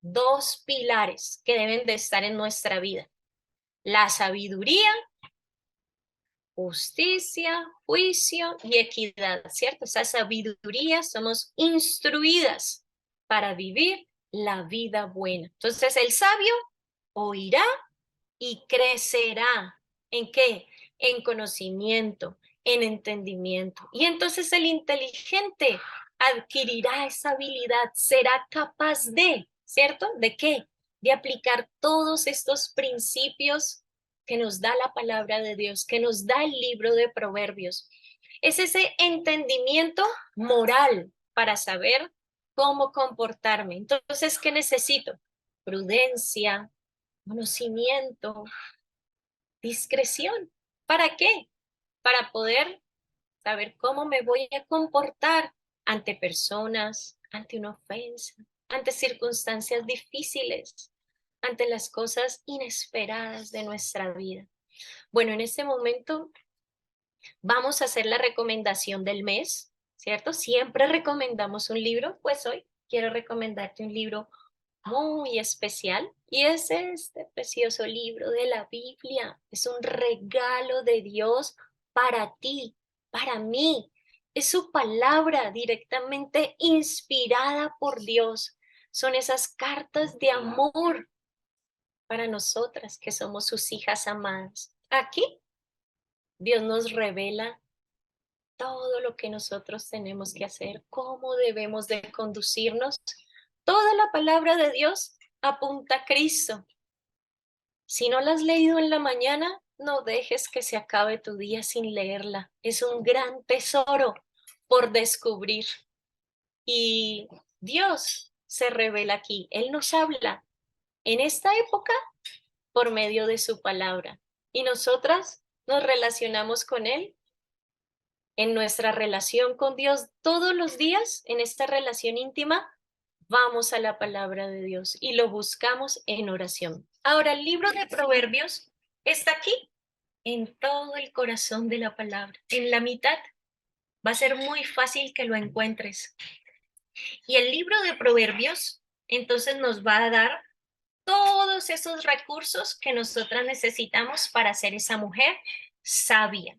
dos pilares que deben de estar en nuestra vida: la sabiduría justicia, juicio y equidad, ¿cierto? Esa sabiduría, somos instruidas para vivir la vida buena. Entonces el sabio oirá y crecerá. ¿En qué? En conocimiento, en entendimiento. Y entonces el inteligente adquirirá esa habilidad, será capaz de, ¿cierto? ¿De qué? De aplicar todos estos principios que nos da la palabra de Dios, que nos da el libro de Proverbios. Es ese entendimiento moral para saber cómo comportarme. Entonces, ¿qué necesito? Prudencia, conocimiento, discreción. ¿Para qué? Para poder saber cómo me voy a comportar ante personas, ante una ofensa, ante circunstancias difíciles, ante las cosas inesperadas de nuestra vida. Bueno, en este momento vamos a hacer la recomendación del mes, ¿cierto? Siempre recomendamos un libro, pues hoy quiero recomendarte un libro muy especial y es este precioso libro de la Biblia. Es un regalo de Dios para ti, para mí. Es su palabra directamente inspirada por Dios. Son esas cartas de amor para nosotras que somos sus hijas amadas. Aquí Dios nos revela todo lo que nosotros tenemos que hacer, cómo debemos de conducirnos. Toda la palabra de Dios apunta a Cristo. Si no la has leído en la mañana, no dejes que se acabe tu día sin leerla. Es un gran tesoro por descubrir. Y Dios se revela aquí. Él nos habla en esta época por medio de su palabra. Y nosotras nos relacionamos con Él en nuestra relación con Dios todos los días, en esta relación íntima, vamos a la palabra de Dios y lo buscamos en oración. Ahora, el libro de Proverbios está aquí, en todo el corazón de la palabra, en la mitad. Va a ser muy fácil que lo encuentres. Y el libro de Proverbios, entonces, nos va a dar todos esos recursos que nosotras necesitamos para ser esa mujer sabia.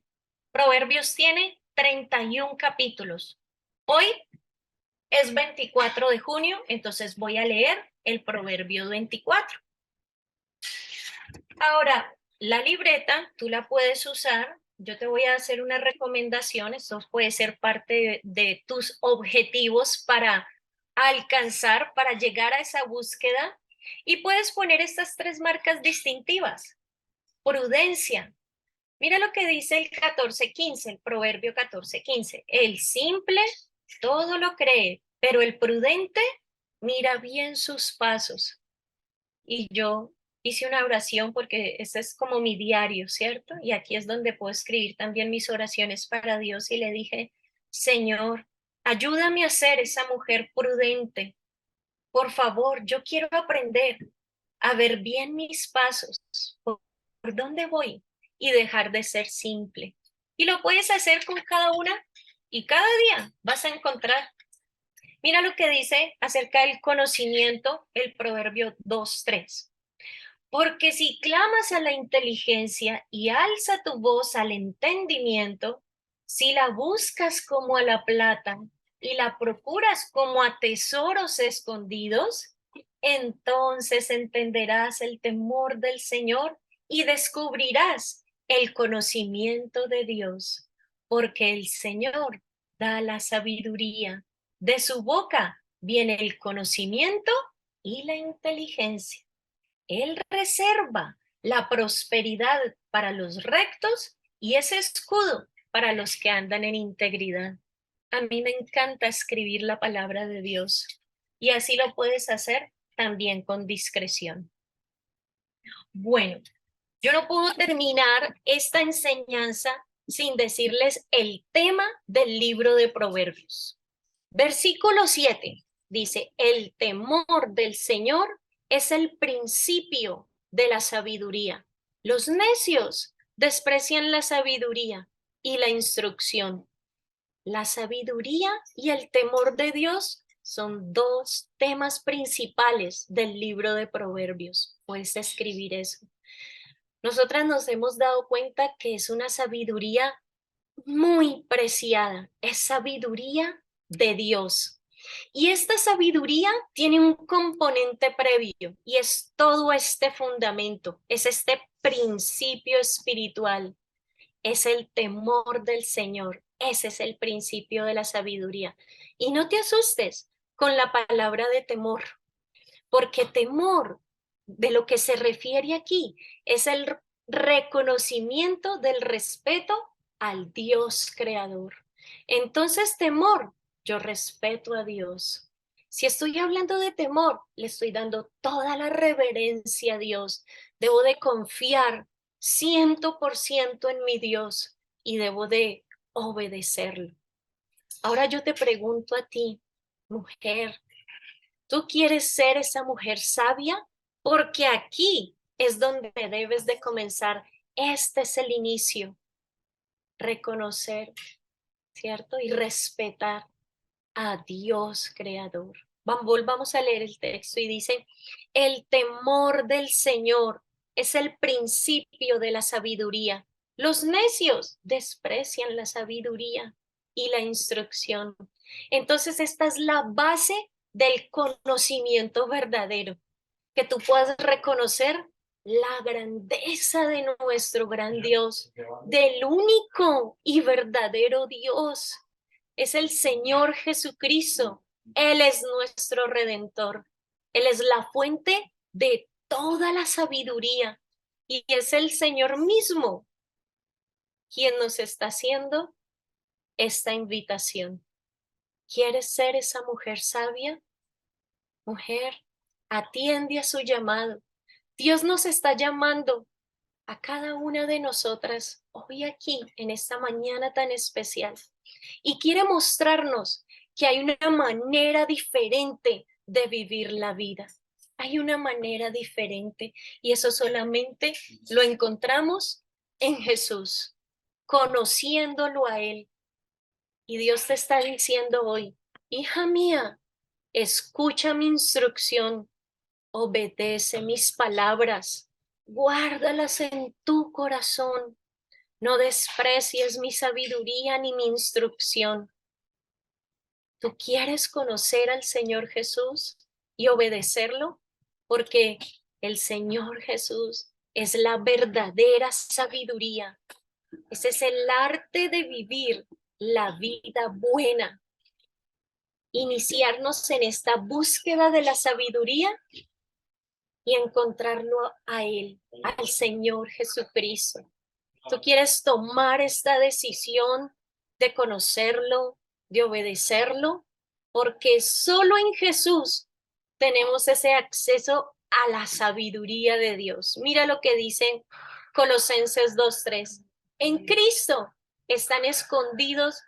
Proverbios tiene 31 capítulos. Hoy es 24 de junio, entonces voy a leer el Proverbio 24. Ahora, la libreta tú la puedes usar. Yo te voy a hacer una recomendación. Esto puede ser parte de tus objetivos para alcanzar, para llegar a esa búsqueda. Y puedes poner estas 3 marcas distintivas. Prudencia. Mira lo que dice el 14:15, el Proverbio 14:15. El simple todo lo cree, pero el prudente mira bien sus pasos. Y yo hice una oración porque ese es como mi diario, ¿cierto? Y aquí es donde puedo escribir también mis oraciones para Dios y le dije, Señor, ayúdame a ser esa mujer prudente. Por favor, yo quiero aprender a ver bien mis pasos, por dónde voy y dejar de ser simple. Y lo puedes hacer con cada una y cada día vas a encontrar. Mira lo que dice acerca del conocimiento el Proverbio 2:3. Porque si clamas a la inteligencia y alza tu voz al entendimiento, si la buscas como a la plata y la procuras como a tesoros escondidos, entonces entenderás el temor del Señor y descubrirás el conocimiento de Dios, porque el Señor da la sabiduría. De su boca viene el conocimiento y la inteligencia. Él reserva la prosperidad para los rectos y ese escudo para los que andan en integridad. A mí me encanta escribir la palabra de Dios y así lo puedes hacer también con discreción. Bueno, yo no puedo terminar esta enseñanza sin decirles el tema del libro de Proverbios. Versículo 7 dice, el temor del Señor es el principio de la sabiduría. Los necios desprecian la sabiduría y la instrucción. La sabiduría y el temor de Dios son 2 temas principales del libro de Proverbios. Puedes escribir eso. Nosotras nos hemos dado cuenta que es una sabiduría muy preciada, es sabiduría de Dios. Y esta sabiduría tiene un componente previo y es todo este fundamento, es este principio espiritual, es el temor del Señor. Ese es el principio de la sabiduría. Y no te asustes con la palabra de temor, porque temor de lo que se refiere aquí es el reconocimiento del respeto al Dios creador. Entonces, temor, yo respeto a Dios. Si estoy hablando de temor, le estoy dando toda la reverencia a Dios. Debo de confiar 100% en mi Dios y debo de obedecerlo. Ahora yo te pregunto a ti, mujer, ¿tú quieres ser esa mujer sabia? Porque aquí es donde debes de comenzar. Este es el inicio. Reconocer, ¿cierto? Y respetar a Dios creador. Volvamos a leer el texto y dice, el temor del Señor es el principio de la sabiduría. Los necios desprecian la sabiduría y la instrucción. Entonces esta es la base del conocimiento verdadero, que tú puedas reconocer la grandeza de nuestro gran Dios, del único y verdadero Dios. Es el Señor Jesucristo. Él es nuestro Redentor. Él es la fuente de toda la sabiduría y es el Señor mismo quien nos está haciendo esta invitación. ¿Quieres ser esa mujer sabia? Mujer, atiende a su llamado. Dios nos está llamando a cada una de nosotras hoy aquí, en esta mañana tan especial. Y quiere mostrarnos que hay una manera diferente de vivir la vida. Hay una manera diferente y eso solamente lo encontramos en Jesús, conociéndolo a Él. Y Dios te está diciendo hoy, hija mía, escucha mi instrucción, obedece mis palabras, guárdalas en tu corazón. No desprecies mi sabiduría ni mi instrucción. ¿Tú quieres conocer al Señor Jesús y obedecerlo? Porque el Señor Jesús es la verdadera sabiduría. Ese es el arte de vivir la vida buena. Iniciarnos en esta búsqueda de la sabiduría y encontrarlo a Él, al Señor Jesucristo. Tú quieres tomar esta decisión de conocerlo, de obedecerlo, porque solo en Jesús tenemos ese acceso a la sabiduría de Dios. Mira lo que dicen Colosenses 2:3. En Cristo están escondidos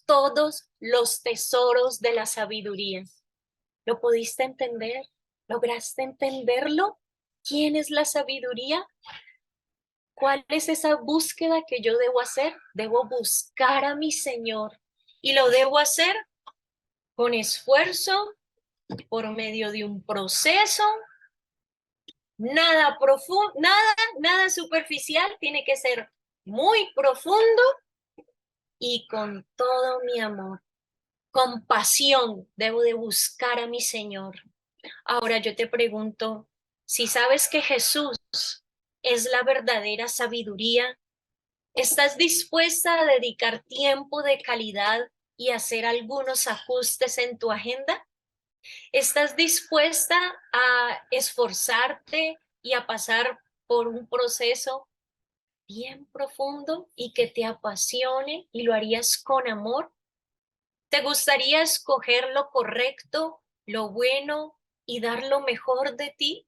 todos los tesoros de la sabiduría. ¿Lo pudiste entender? ¿Lograste entenderlo? ¿Quién es la sabiduría? ¿Cuál es esa búsqueda que yo debo hacer? Debo buscar a mi Señor y lo debo hacer con esfuerzo, por medio de un proceso, nada profundo, nada superficial, tiene que ser muy profundo y con todo mi amor, con pasión, debo de buscar a mi Señor. Ahora yo te pregunto, si sabes que Jesús es la verdadera sabiduría, ¿estás dispuesta a dedicar tiempo de calidad y hacer algunos ajustes en tu agenda? ¿Estás dispuesta a esforzarte y a pasar por un proceso bien profundo y que te apasione y lo harías con amor? ¿Te gustaría escoger lo correcto, lo bueno y dar lo mejor de ti?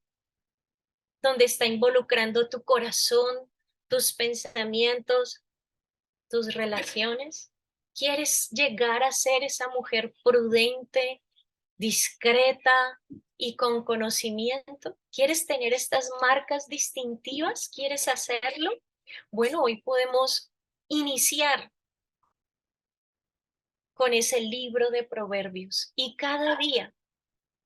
Donde está involucrando tu corazón, tus pensamientos, tus relaciones. ¿Quieres llegar a ser esa mujer prudente, discreta y con conocimiento? ¿Quieres tener estas marcas distintivas? ¿Quieres hacerlo? Bueno, hoy podemos iniciar con ese libro de Proverbios y cada día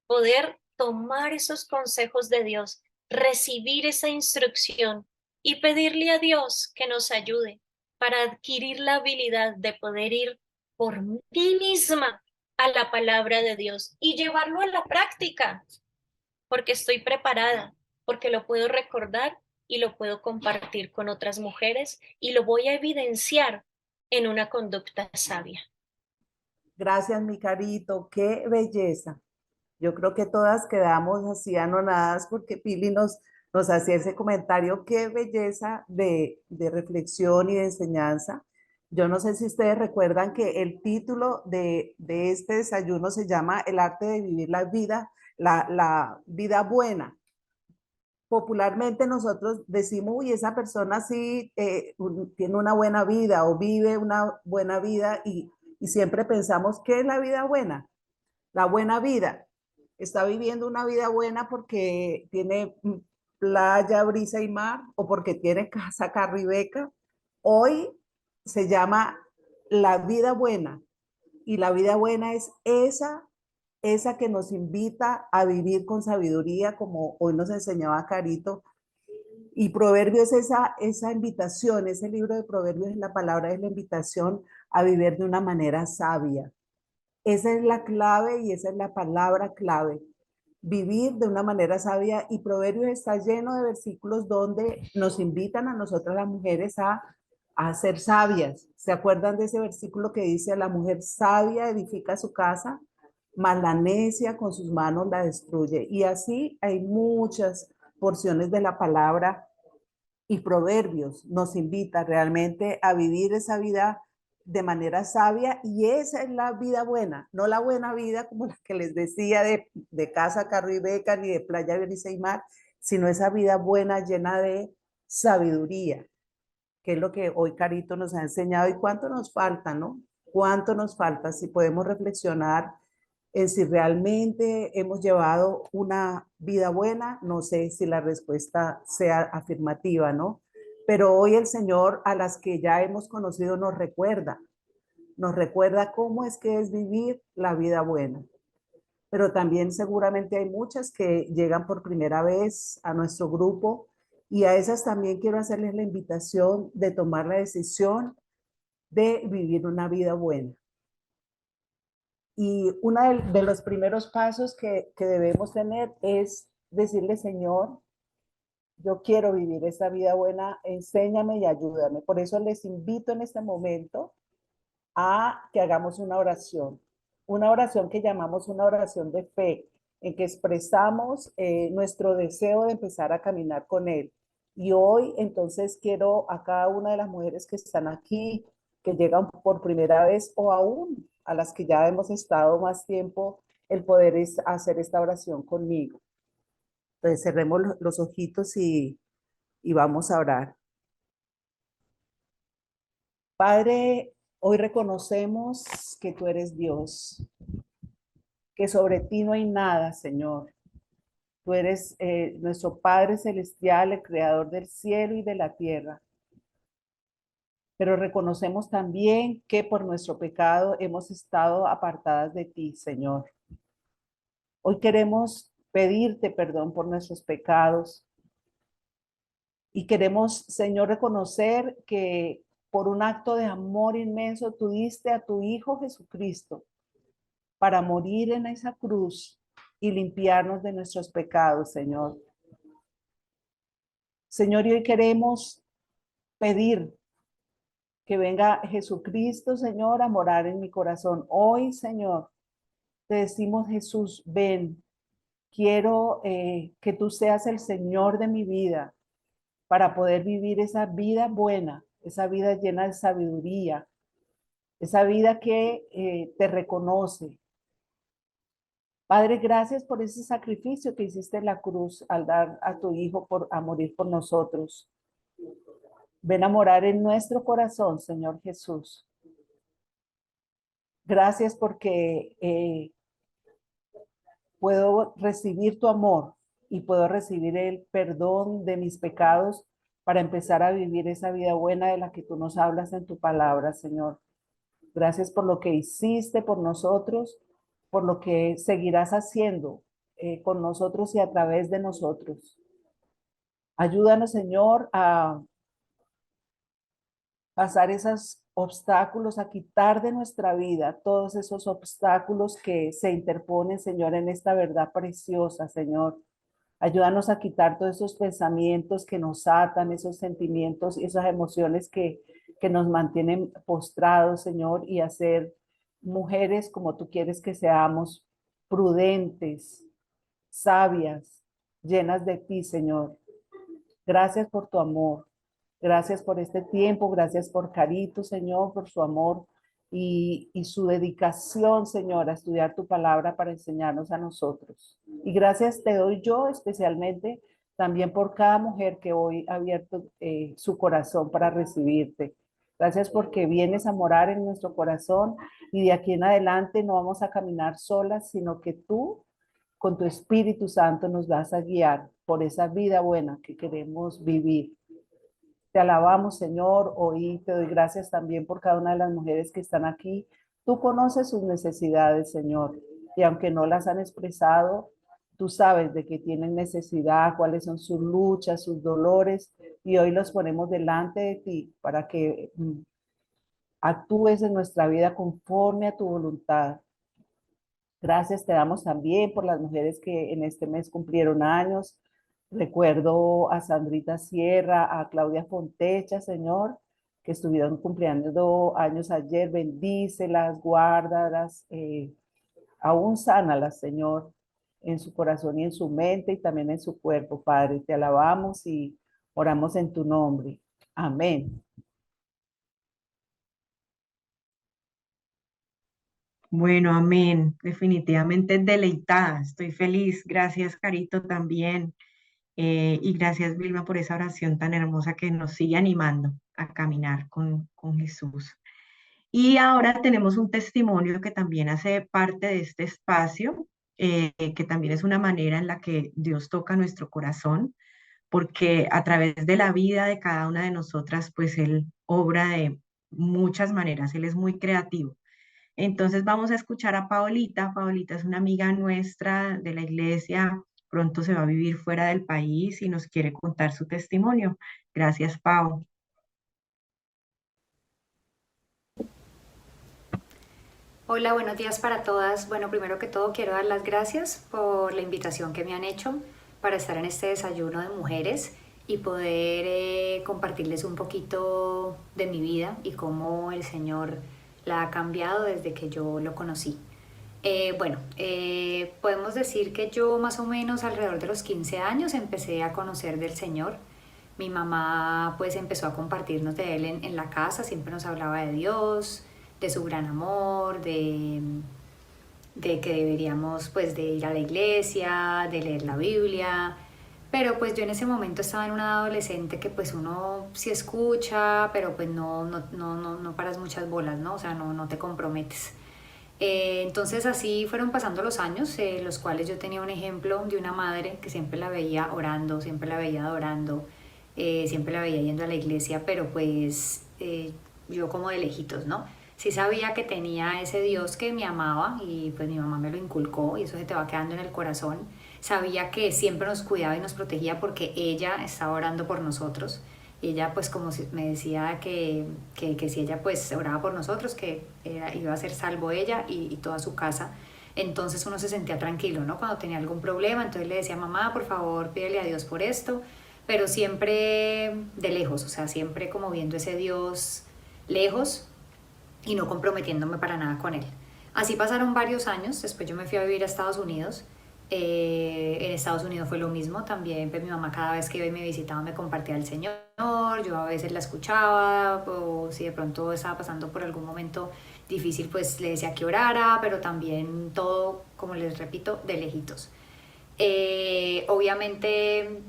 poder tomar esos consejos de Dios, recibir esa instrucción y pedirle a Dios que nos ayude para adquirir la habilidad de poder ir por mí misma a la palabra de Dios y llevarlo a la práctica, porque estoy preparada, porque lo puedo recordar y lo puedo compartir con otras mujeres y lo voy a evidenciar en una conducta sabia. Gracias, mi Carito, qué belleza. Yo creo que todas quedamos así anonadas porque Pili nos hacía ese comentario, qué belleza de reflexión y de enseñanza. Yo no sé si ustedes recuerdan que el título de este desayuno se llama El arte de vivir la vida buena. Popularmente nosotros decimos, uy, esa persona sí tiene una buena vida o vive una buena vida y siempre pensamos, ¿qué es la vida buena? La buena vida. Está viviendo una vida buena porque tiene playa, brisa y mar o porque tiene casa Carribeca. Hoy se llama la vida buena y la vida buena es esa que nos invita a vivir con sabiduría, como hoy nos enseñaba Carito. Y Proverbios es esa invitación, ese libro de Proverbios es la palabra, es la invitación a vivir de una manera sabia. Esa es la clave y esa es la palabra clave. Vivir de una manera sabia y Proverbios está lleno de versículos donde nos invitan a nosotras las mujeres a ser sabias. ¿Se acuerdan de ese versículo que dice, la mujer sabia edifica su casa, mas la necia con sus manos la destruye? Y así hay muchas porciones de la palabra y Proverbios nos invita realmente a vivir esa vida de manera sabia y esa es la vida buena, no la buena vida como la que les decía de casa, carro y beca, ni de playa, brisa y mar, sino esa vida buena llena de sabiduría, que es lo que hoy Carito nos ha enseñado y cuánto nos falta, ¿no? ¿Cuánto nos falta? Si podemos reflexionar en si realmente hemos llevado una vida buena, no sé si la respuesta sea afirmativa, ¿no? Pero hoy el Señor a las que ya hemos conocido nos recuerda cómo es que es vivir la vida buena. Pero también seguramente hay muchas que llegan por primera vez a nuestro grupo y a esas también quiero hacerles la invitación de tomar la decisión de vivir una vida buena. Y uno de los primeros pasos que debemos tener es decirle, Señor, yo quiero vivir esta vida buena, enséñame y ayúdame. Por eso les invito en este momento a que hagamos una oración que llamamos una oración de fe, en que expresamos nuestro deseo de empezar a caminar con Él. Y hoy entonces quiero a cada una de las mujeres que están aquí, que llegan por primera vez o aún a las que ya hemos estado más tiempo, el poder hacer esta oración conmigo. Entonces cerremos los ojitos y vamos a orar. Padre, hoy reconocemos que tú eres Dios, que sobre ti no hay nada, Señor. Tú eres nuestro Padre Celestial, el Creador del cielo y de la tierra. Pero reconocemos también que por nuestro pecado hemos estado apartadas de ti, Señor. Hoy queremos pedirte perdón por nuestros pecados y queremos, Señor, reconocer que por un acto de amor inmenso tú diste a tu Hijo Jesucristo para morir en esa cruz y limpiarnos de nuestros pecados, Señor. Señor, y hoy queremos pedir que venga Jesucristo, Señor, a morar en mi corazón. Hoy, Señor, te decimos, Jesús, ven, quiero que tú seas el Señor de mi vida para poder vivir esa vida buena, esa vida llena de sabiduría, esa vida que te reconoce. Padre, gracias por ese sacrificio que hiciste en la cruz al dar a tu Hijo a morir por nosotros. Ven a morar en nuestro corazón, Señor Jesús. Gracias porque puedo recibir tu amor y puedo recibir el perdón de mis pecados para empezar a vivir esa vida buena de la que tú nos hablas en tu palabra, Señor. Gracias por lo que hiciste por nosotros, por lo que seguirás haciendo con nosotros y a través de nosotros. Ayúdanos, Señor, a pasar esos obstáculos, a quitar de nuestra vida todos esos obstáculos que se interponen, Señor, en esta verdad preciosa, Señor. Ayúdanos a quitar todos esos pensamientos que nos atan, esos sentimientos y esas emociones que nos mantienen postrados, Señor, y a ser mujeres como tú quieres que seamos, prudentes, sabias, llenas de ti, Señor. Gracias por tu amor. Gracias por este tiempo. Gracias por Carito, Señor, por su amor y su dedicación, Señor, a estudiar tu palabra para enseñarnos a nosotros. Y gracias te doy yo especialmente también por cada mujer que hoy ha abierto su corazón para recibirte. Gracias porque vienes a morar en nuestro corazón y de aquí en adelante no vamos a caminar solas, sino que tú con tu Espíritu Santo nos vas a guiar por esa vida buena que queremos vivir. Te alabamos, Señor, hoy te doy gracias también por cada una de las mujeres que están aquí. Tú conoces sus necesidades, Señor, y aunque no las han expresado, tú sabes de qué tienen necesidad, cuáles son sus luchas, sus dolores, y hoy los ponemos delante de ti para que actúes en nuestra vida conforme a tu voluntad. Gracias te damos también por las mujeres que en este mes cumplieron años. Recuerdo a Sandrita Sierra, a Claudia Fontecha, Señor, que estuvieron cumpliendo años ayer. Bendícelas, guárdalas, aún sánalas, Señor, en su corazón y en su mente y también en su cuerpo, Padre. Te alabamos y oramos en tu nombre. Amén. Bueno, amén. Definitivamente deleitada. Estoy feliz. Gracias, Carito, también. Y gracias, Vilma, por esa oración tan hermosa que nos sigue animando a caminar con Jesús. Y ahora tenemos un testimonio que también hace parte de este espacio, que también es una manera en la que Dios toca nuestro corazón, porque a través de la vida de cada una de nosotras, pues Él obra de muchas maneras, Él es muy creativo. Entonces vamos a escuchar a Paolita. Paolita es una amiga nuestra de la iglesia, pronto se va a vivir fuera del país y nos quiere contar su testimonio. Gracias, Pao. Hola, buenos días para todas. Bueno, primero que todo quiero dar las gracias por la invitación que me han hecho para estar en este desayuno de mujeres y poder compartirles un poquito de mi vida y cómo el Señor la ha cambiado desde que yo lo conocí. Podemos decir que yo más o menos alrededor de los 15 años empecé a conocer del Señor. Mi mamá pues empezó a compartirnos de Él en la casa, siempre nos hablaba de Dios, de su gran amor, de que deberíamos pues de ir a la iglesia, de leer la Biblia, pero pues yo en ese momento estaba en una adolescente que pues uno sí escucha, pero pues no paras muchas bolas, ¿no? O sea, no te comprometes. Entonces así fueron pasando los años, los cuales yo tenía un ejemplo de una madre que siempre la veía orando, siempre la veía adorando, siempre la veía yendo a la iglesia, pero pues yo como de lejitos, ¿no? Sí sabía que tenía ese Dios que me amaba y pues mi mamá me lo inculcó y eso se te va quedando en el corazón. Sabía que siempre nos cuidaba y nos protegía porque ella estaba orando por nosotros. Y ella pues como me decía que si ella pues oraba por nosotros, que iba a ser salvo ella y toda su casa. Entonces uno se sentía tranquilo, ¿no? Cuando tenía algún problema, entonces le decía, mamá, por favor, pídele a Dios por esto. Pero siempre de lejos, o sea, siempre como viendo ese Dios lejos y no comprometiéndome para nada con él. Así pasaron varios años, después yo me fui a vivir a Estados Unidos. En Estados Unidos fue lo mismo, también pues, mi mamá cada vez que iba y me visitaba me compartía el Señor, yo a veces la escuchaba o si de pronto estaba pasando por algún momento difícil pues le decía que orara, pero también todo, como les repito, de lejitos. Obviamente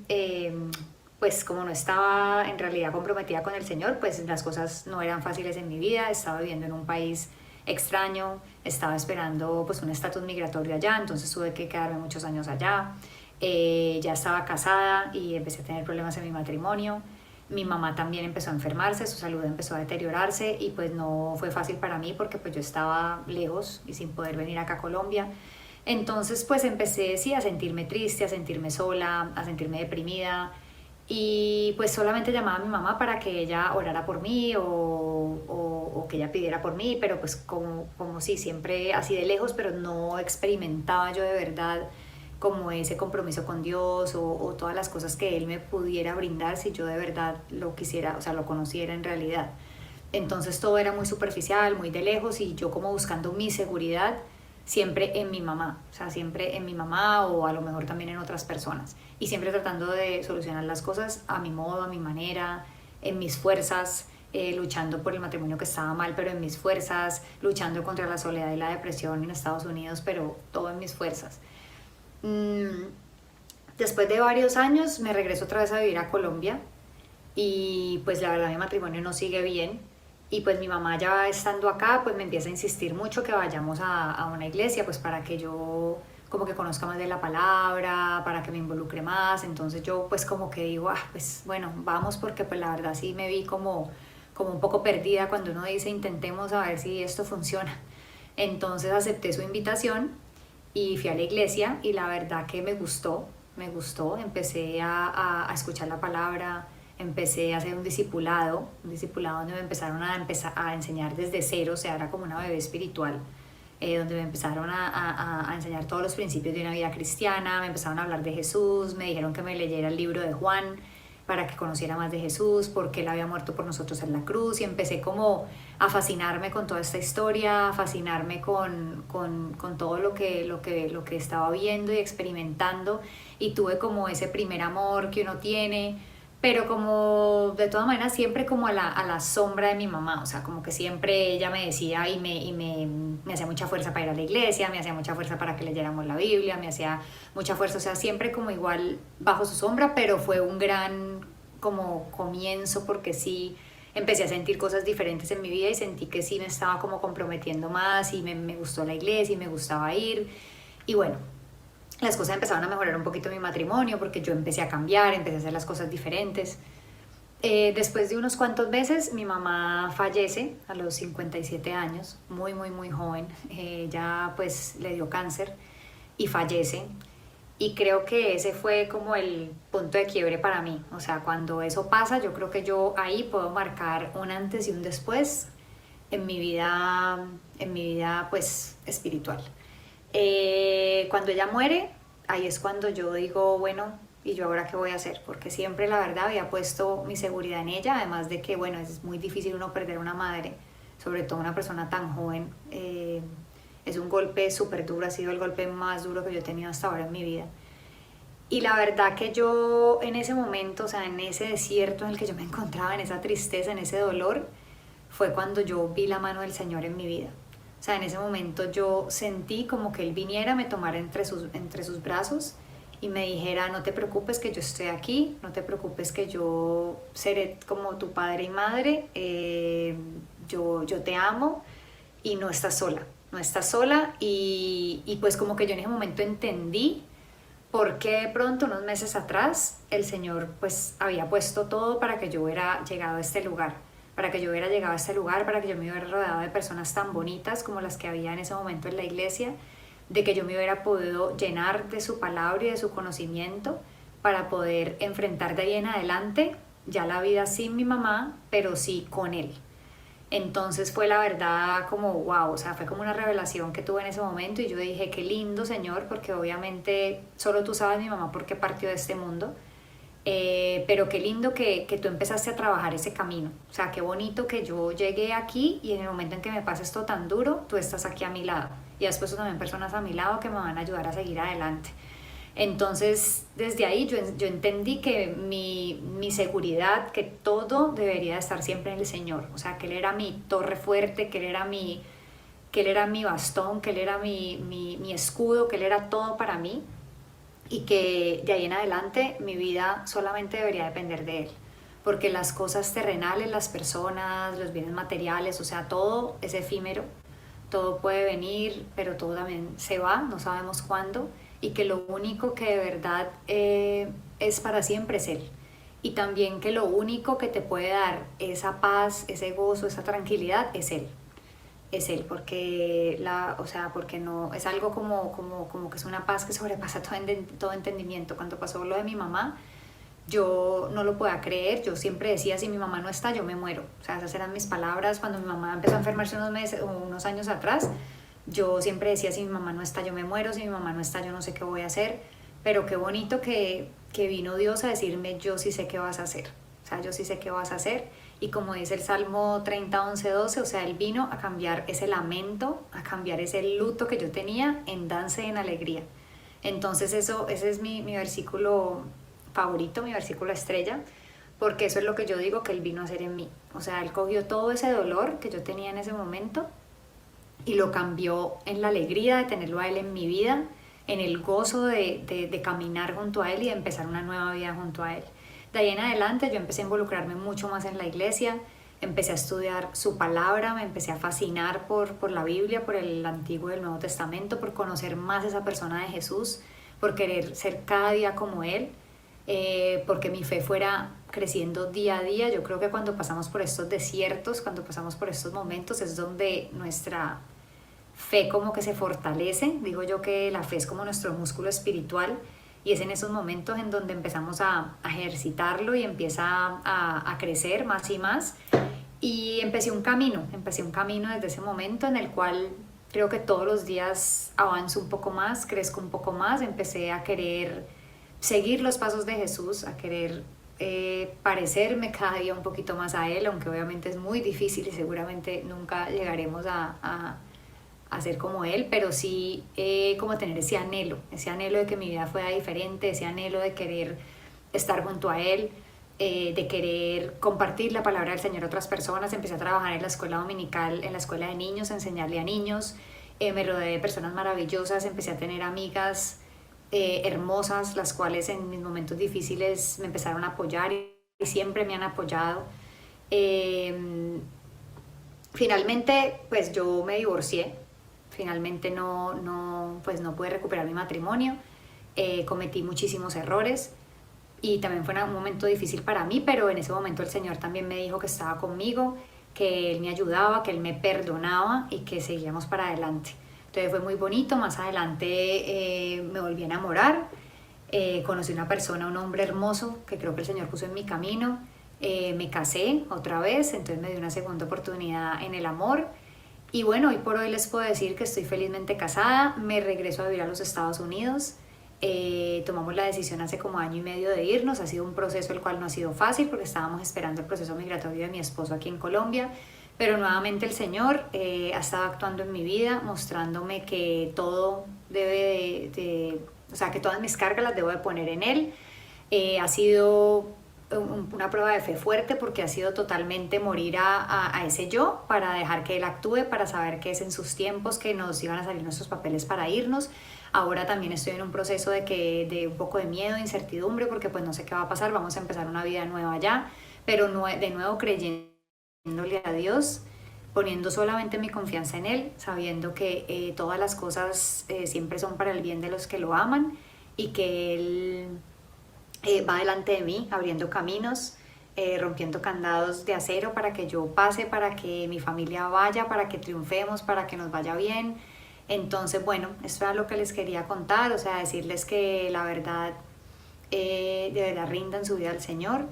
pues como no estaba en realidad comprometida con el Señor, pues las cosas no eran fáciles en mi vida, estaba viviendo en un país extraño, estaba esperando pues un estatus migratorio allá, entonces tuve que quedarme muchos años allá. Ya estaba casada y empecé a tener problemas en mi matrimonio. Mi mamá también empezó a enfermarse, su salud empezó a deteriorarse y pues no fue fácil para mí porque pues yo estaba lejos y sin poder venir acá a Colombia. Entonces pues empecé sí a sentirme triste, a sentirme sola, a sentirme deprimida Y pues solamente llamaba a mi mamá para que ella orara por mí o que ella pidiera por mí, pero pues como si siempre así de lejos, pero no experimentaba yo de verdad como ese compromiso con Dios o todas las cosas que Él me pudiera brindar si yo de verdad lo quisiera, o sea, lo conociera en realidad. Entonces todo era muy superficial, muy de lejos y yo como buscando mi seguridad siempre en mi mamá, o sea, siempre en mi mamá o a lo mejor también en otras personas. Y siempre tratando de solucionar las cosas a mi modo, a mi manera, en mis fuerzas, luchando por el matrimonio que estaba mal, pero en mis fuerzas, luchando contra la soledad y la depresión en Estados Unidos, pero todo en mis fuerzas. Después de varios años me regreso otra vez a vivir a Colombia y pues la verdad mi matrimonio no sigue bien y pues mi mamá ya estando acá pues me empieza a insistir mucho que vayamos a una iglesia pues para que yo como que conozca más de la palabra, para que me involucre más, entonces yo pues como que digo, pues bueno, vamos porque pues la verdad sí me vi como un poco perdida cuando uno dice intentemos a ver si esto funciona. Entonces acepté su invitación y fui a la iglesia y la verdad que me gustó, empecé a escuchar la palabra, empecé a hacer un discipulado donde me empezaron a enseñar desde cero, o sea, era como una bebé espiritual, donde me empezaron a enseñar todos los principios de una vida cristiana, me empezaron a hablar de Jesús, me dijeron que me leyera el libro de Juan para que conociera más de Jesús, porque Él había muerto por nosotros en la cruz y empecé como a fascinarme con toda esta historia, a fascinarme con todo lo que estaba viendo y experimentando y tuve como ese primer amor que uno tiene, pero como de todas maneras siempre como a la sombra de mi mamá, o sea, como que siempre ella me decía y me hacía mucha fuerza para ir a la iglesia, me hacía mucha fuerza para que leyéramos la Biblia, me hacía mucha fuerza, o sea, siempre como igual bajo su sombra, pero fue un gran como comienzo porque sí empecé a sentir cosas diferentes en mi vida y sentí que sí me estaba como comprometiendo más y me gustó la iglesia y me gustaba ir y bueno, las cosas empezaron a mejorar un poquito en mi matrimonio porque yo empecé a cambiar, empecé a hacer las cosas diferentes. Después de unos cuantos meses, mi mamá fallece a los 57 años, muy, muy, muy joven. Ya pues le dio cáncer y fallece. Y creo que ese fue como el punto de quiebre para mí. O sea, cuando eso pasa, yo creo que yo ahí puedo marcar un antes y un después en mi vida pues espiritual. Cuando ella muere, ahí es cuando yo digo, bueno, ¿y yo ahora qué voy a hacer? Porque siempre la verdad había puesto mi seguridad en ella, además de que, bueno, es muy difícil uno perder una madre, sobre todo una persona tan joven. Es un golpe súper duro, ha sido el golpe más duro que yo he tenido hasta ahora en mi vida. Y la verdad que yo en ese momento, o sea, en ese desierto en el que yo me encontraba, en esa tristeza, en ese dolor, fue cuando yo vi la mano del Señor en mi vida. O sea, en ese momento yo sentí como que Él viniera, me tomara entre sus brazos y me dijera, no te preocupes que yo estoy aquí, no te preocupes que yo seré como tu padre y madre, yo te amo y no estás sola y pues como que yo en ese momento entendí por qué de pronto unos meses atrás el Señor pues había puesto todo para que yo hubiera llegado a este lugar. Para que yo hubiera llegado a este lugar, para que yo me hubiera rodeado de personas tan bonitas como las que había en ese momento en la iglesia, de que yo me hubiera podido llenar de su palabra y de su conocimiento para poder enfrentar de ahí en adelante ya la vida sin mi mamá, pero sí con Él. Entonces fue la verdad como wow, o sea, fue como una revelación que tuve en ese momento y yo dije, qué lindo Señor, porque obviamente solo tú sabes mi mamá por qué partió de este mundo. Pero qué lindo que tú empezaste a trabajar ese camino, o sea, qué bonito que yo llegué aquí y en el momento en que me pasa esto tan duro, tú estás aquí a mi lado y has puesto también personas a mi lado que me van a ayudar a seguir adelante. Entonces, desde ahí yo entendí que mi seguridad, que todo debería estar siempre en el Señor, o sea, que Él era mi torre fuerte, que Él era mi bastón, que Él era mi escudo, que Él era todo para mí. Y que de ahí en adelante mi vida solamente debería depender de Él, porque las cosas terrenales, las personas, los bienes materiales, o sea, todo es efímero, todo puede venir, pero todo también se va, no sabemos cuándo, y que lo único que de verdad es para siempre es Él. Y también que lo único que te puede dar esa paz, ese gozo, esa tranquilidad es Él. Es Él, porque porque no es algo como que es una paz que sobrepasa todo entendimiento. Cuando pasó lo de mi mamá, yo no lo podía creer. Yo siempre decía, si mi mamá no está, yo me muero. O sea, esas eran mis palabras. Cuando mi mamá empezó a enfermarse unos años atrás, yo siempre decía, si mi mamá no está, yo me muero. Si mi mamá no está, yo no sé qué voy a hacer. Pero qué bonito que vino Dios a decirme, yo sí sé qué vas a hacer. O sea, yo sí sé qué vas a hacer. Y como dice el Salmo 30, 11, 12, o sea, Él vino a cambiar ese lamento, a cambiar ese luto que yo tenía en danza y en alegría. Entonces ese es mi versículo favorito, mi versículo estrella, porque eso es lo que yo digo que Él vino a hacer en mí. O sea, Él cogió todo ese dolor que yo tenía en ese momento y lo cambió en la alegría de tenerlo a Él en mi vida, en el gozo de caminar junto a Él y de empezar una nueva vida junto a Él. De ahí en adelante yo empecé a involucrarme mucho más en la iglesia, empecé a estudiar su palabra, me empecé a fascinar por la Biblia, por el Antiguo y el Nuevo Testamento, por conocer más esa persona de Jesús, por querer ser cada día como Él, porque mi fe fuera creciendo día a día. Yo creo que cuando pasamos por estos desiertos, cuando pasamos por estos momentos, es donde nuestra fe como que se fortalece. Digo yo que la fe es como nuestro músculo espiritual, y es en esos momentos en donde empezamos a ejercitarlo y empieza a crecer más y más. Y empecé un camino desde ese momento en el cual creo que todos los días avanzo un poco más, crezco un poco más, empecé a querer seguir los pasos de Jesús, a querer parecerme cada día un poquito más a Él, aunque obviamente es muy difícil y seguramente nunca llegaremos a ser como Él, pero sí como tener ese anhelo de que mi vida fuera diferente, ese anhelo de querer estar junto a Él, de querer compartir la palabra del Señor a otras personas. Empecé a trabajar en la escuela dominical, en la escuela de niños, a enseñarle a niños, me rodeé de personas maravillosas, empecé a tener amigas hermosas, las cuales en mis momentos difíciles me empezaron a apoyar y siempre me han apoyado. Finalmente, pues yo me divorcié. Finalmente no pude recuperar mi matrimonio, cometí muchísimos errores y también fue un momento difícil para mí, pero en ese momento el Señor también me dijo que estaba conmigo, que Él me ayudaba, que Él me perdonaba y que seguíamos para adelante. Entonces fue muy bonito. Más adelante me volví a enamorar, conocí una persona, un hombre hermoso que creo que el Señor puso en mi camino, me casé otra vez, entonces me dio una segunda oportunidad en el amor. Y bueno, hoy por hoy les puedo decir que estoy felizmente casada, me regreso a vivir a los Estados Unidos, tomamos la decisión hace como 1 año y medio de irnos. Ha sido un proceso el cual no ha sido fácil porque estábamos esperando el proceso migratorio de mi esposo aquí en Colombia, pero nuevamente el Señor ha estado actuando en mi vida, mostrándome que todo debe o sea, que todas mis cargas las debo de poner en Él. Ha sido una prueba de fe fuerte porque ha sido totalmente morir a ese yo para dejar que Él actúe, para saber que es en sus tiempos que nos iban a salir nuestros papeles para irnos. Ahora también estoy en un proceso de un poco de miedo, de incertidumbre, porque pues no sé qué va a pasar. Vamos a empezar una vida nueva allá, pero de nuevo creyéndole a Dios, poniendo solamente mi confianza en Él, sabiendo que todas las cosas siempre son para el bien de los que lo aman y que Él va delante de mí, abriendo caminos, rompiendo candados de acero para que yo pase, para que mi familia vaya, para que triunfemos, para que nos vaya bien. Entonces, bueno, esto era lo que les quería contar, o sea, decirles que la verdad, de verdad rindan su vida al Señor,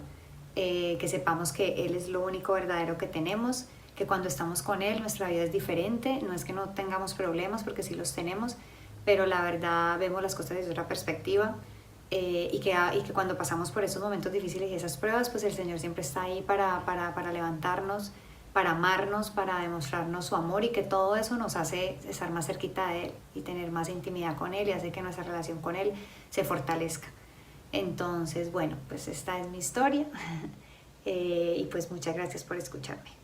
que sepamos que Él es lo único verdadero que tenemos, que cuando estamos con Él nuestra vida es diferente. No es que no tengamos problemas, porque sí los tenemos, pero la verdad vemos las cosas desde otra perspectiva. Y que cuando pasamos por esos momentos difíciles y esas pruebas, pues el Señor siempre está ahí para levantarnos, para amarnos, para demostrarnos su amor, y que todo eso nos hace estar más cerquita de Él y tener más intimidad con Él y hace que nuestra relación con Él se fortalezca. Entonces, bueno, pues esta es mi historia y pues muchas gracias por escucharme.